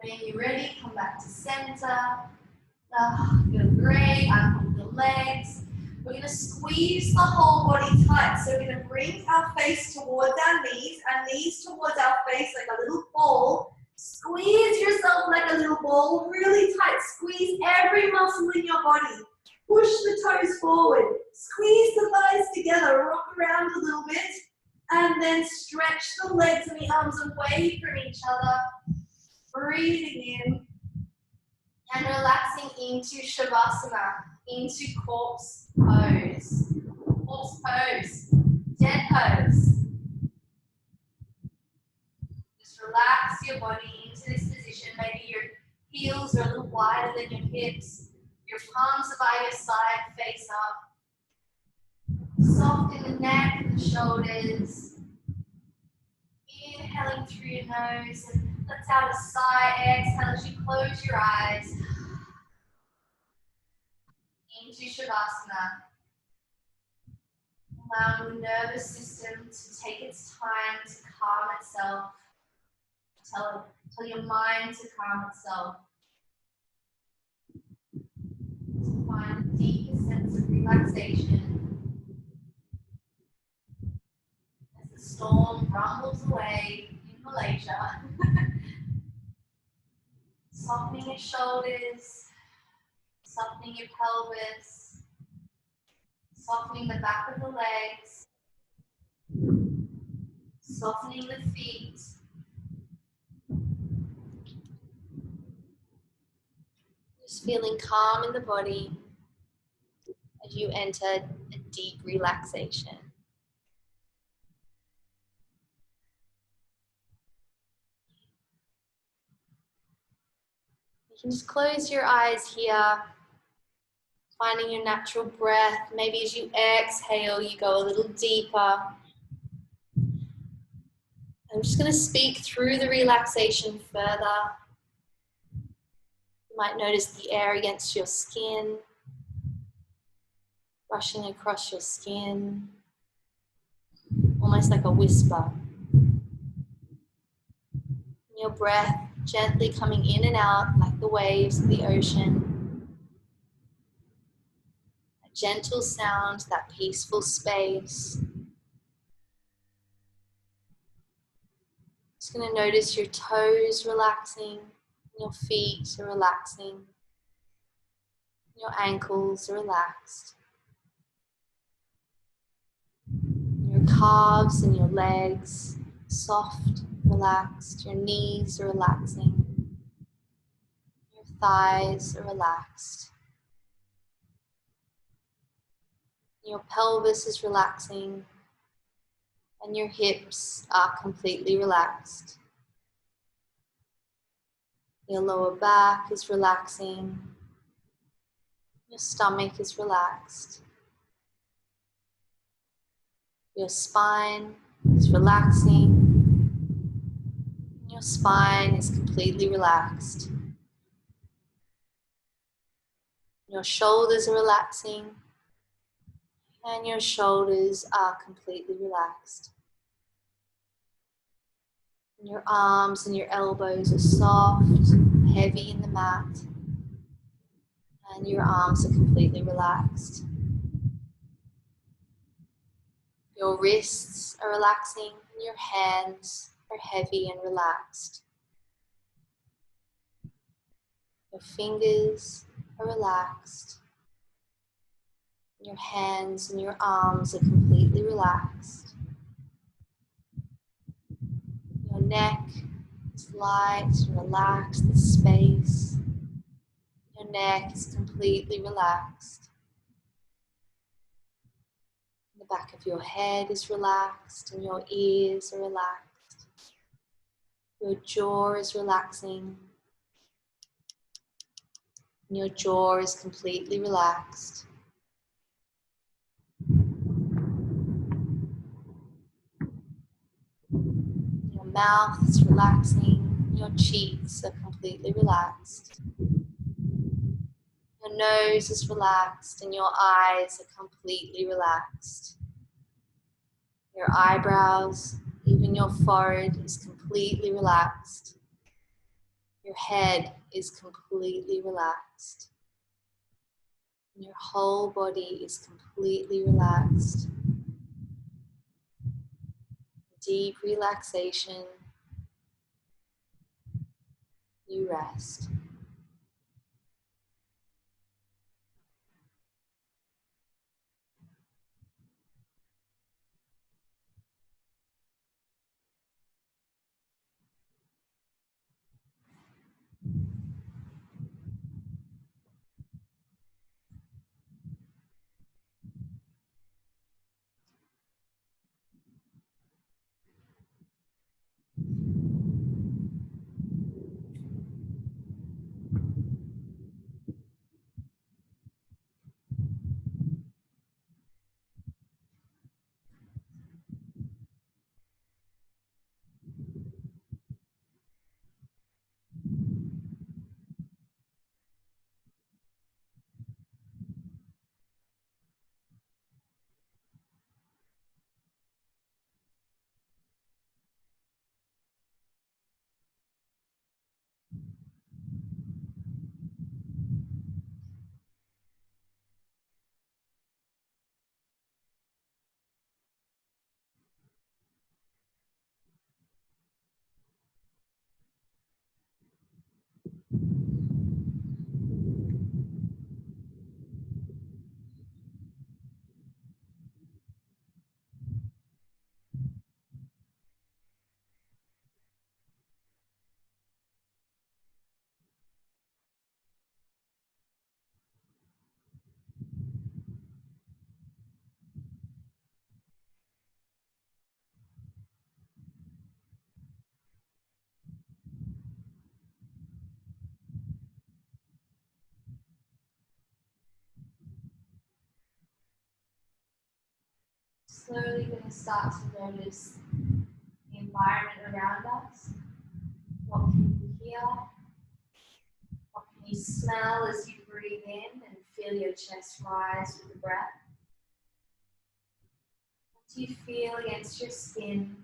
When you're ready, come back to center. Feel great. Unhook the legs. We're going to squeeze the whole body tight. So we're going to bring our face towards our knees towards our face like a little ball. Squeeze yourself like a little ball, really tight. Squeeze every muscle in your body. Push the toes forward. Squeeze the thighs together. Rock around a little bit. And then stretch the legs and the arms away from each other. Breathing in and relaxing into Shavasana, into corpse pose. Corpse pose, dead pose. Just relax your body into this position. Maybe your heels are a little wider than your hips. Your palms are by your side, face up. Soften the neck and the shoulders. Inhaling through your nose and let's out a sigh. Exhale as you close your eyes. Into Shavasana. Allowing the nervous system to take its time to calm itself. Tell your mind to calm itself. To find a deeper sense of relaxation. As the storm rumbles away in Malaysia. Softening your shoulders, softening your pelvis, softening the back of the legs, softening the feet. Just feeling calm in the body as you enter a deep relaxation. You can just close your eyes here, finding your natural breath. Maybe as you exhale, you go a little deeper. I'm just going to speak through the relaxation further. You might notice the air against your skin, brushing across your skin, almost like a whisper. Your breath gently coming in and out like the waves of the ocean. A gentle sound, that peaceful space. Just going to notice your toes relaxing, your feet are relaxing, your ankles are relaxed. Your calves and your legs, soft, relaxed. Your knees are relaxing. Your thighs are relaxed. Your pelvis is relaxing. And your hips are completely relaxed. Your lower back is relaxing. Your stomach is relaxed. Your spine is relaxing. Your spine is completely relaxed. Your shoulders are relaxing. And your shoulders are completely relaxed. And your arms and your elbows are soft, heavy in the mat. And your arms are completely relaxed. Your wrists are relaxing and your hands are heavy and relaxed. Your fingers are relaxed. Your hands and your arms are completely relaxed. Your neck is light and relaxed, the space. Your neck is completely relaxed. The back of your head is relaxed and your ears are relaxed. Your jaw is relaxing. And your jaw is completely relaxed. Your mouth is relaxing. Your cheeks are completely relaxed. Your nose is relaxed and your eyes are completely relaxed. Your eyebrows, even your forehead is completely relaxed. Your head is completely relaxed. And your whole body is completely relaxed. Deep relaxation. You rest. Slowly going to start to notice the environment around us. What can you hear? What can you smell as you breathe in and feel your chest rise with the breath? What do you feel against your skin?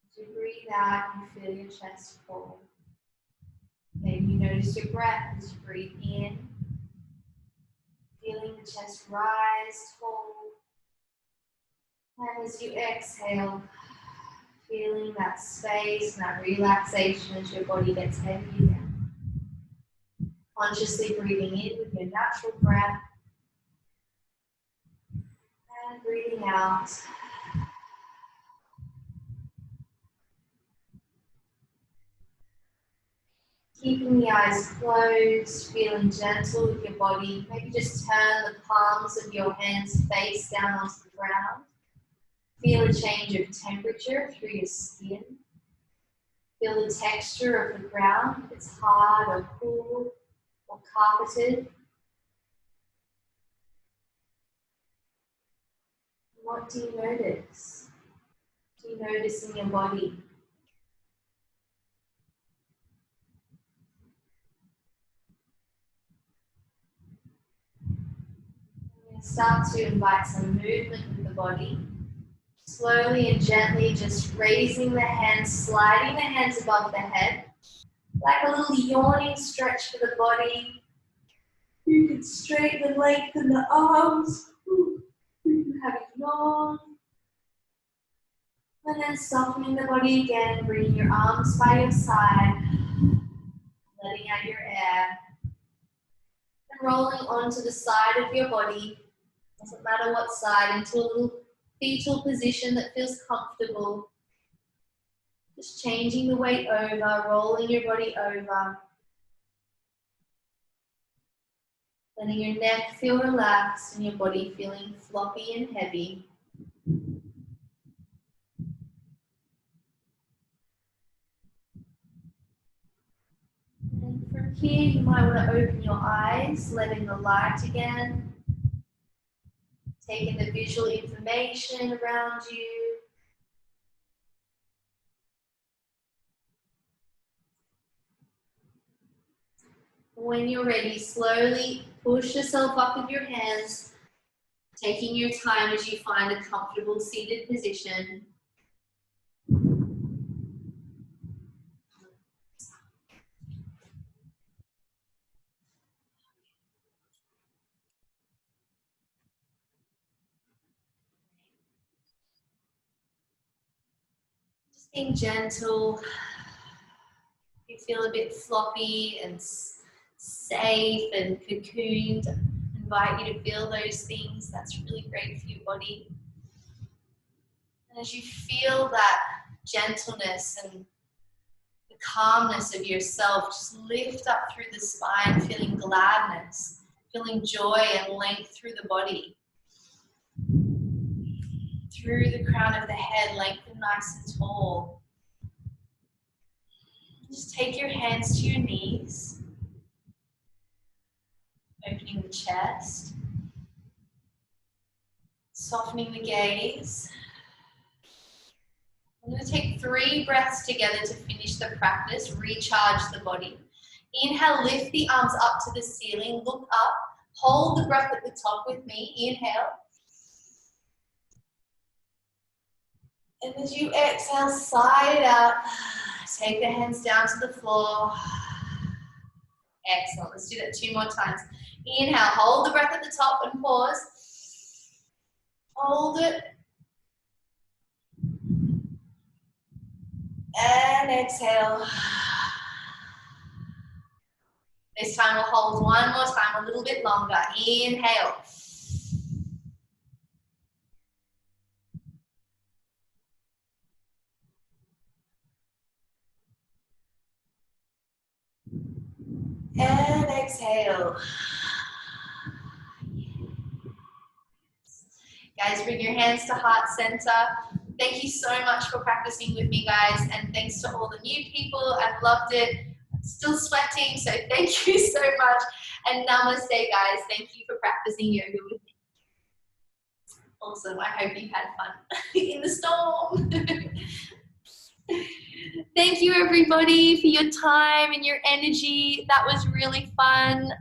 As you breathe out, you feel your chest fall. Maybe you notice your breath as you breathe in, feeling the chest rise, fall. And as you exhale, feeling that space and that relaxation as your body gets heavy again. Consciously breathing in with your natural breath and breathing out. Keeping the eyes closed, feeling gentle with your body. Maybe just turn the palms of your hands face down onto the ground. Feel a change of temperature through your skin. Feel the texture of the ground, if it's hard or cool or carpeted. What do you notice? What do you notice in your body? You're going to start to invite some movement with the body. Slowly and gently just raising the hands, sliding the hands above the head. Like a little yawning stretch for the body. You can straighten and lengthen the arms. You can have a long. And then softening the body again, bringing your arms by your side, letting out your air. And rolling onto the side of your body, doesn't matter what side, into a little fetal position that feels comfortable. Just changing the weight over, rolling your body over. Letting your neck feel relaxed and your body feeling floppy and heavy. And from here, you might want to open your eyes, letting the light again. Taking the visual information around you. When you're ready, slowly push yourself up with your hands, taking your time as you find a comfortable seated position. Just being gentle. You feel a bit floppy and safe and cocooned. I invite you to feel those things. That's really great for your body. And as you feel that gentleness and the calmness of yourself, just lift up through the spine, feeling gladness, feeling joy and length through the body. Through the crown of the head, lengthen nice and tall. Just take your hands to your knees, opening the chest, softening the gaze. I'm going to take 3 breaths together to finish the practice, recharge the body. Inhale, lift the arms up to the ceiling, look up, hold the breath at the top with me, inhale. And as you exhale, sigh it out. Take the hands down to the floor. Excellent. Let's do that 2 more times. Inhale, hold the breath at the top and pause. Hold it. And exhale. This time we'll hold 1 more time, a little bit longer. Inhale. And exhale. Guys, bring your hands to heart center. Thank you so much for practicing with me, guys. And thanks to all the new people. I've loved it. I'm still sweating, so thank you so much. And namaste, guys. Thank you for practicing yoga with me. Awesome. I hope you had fun in the storm. Thank you, everybody, for your time and your energy. That was really fun.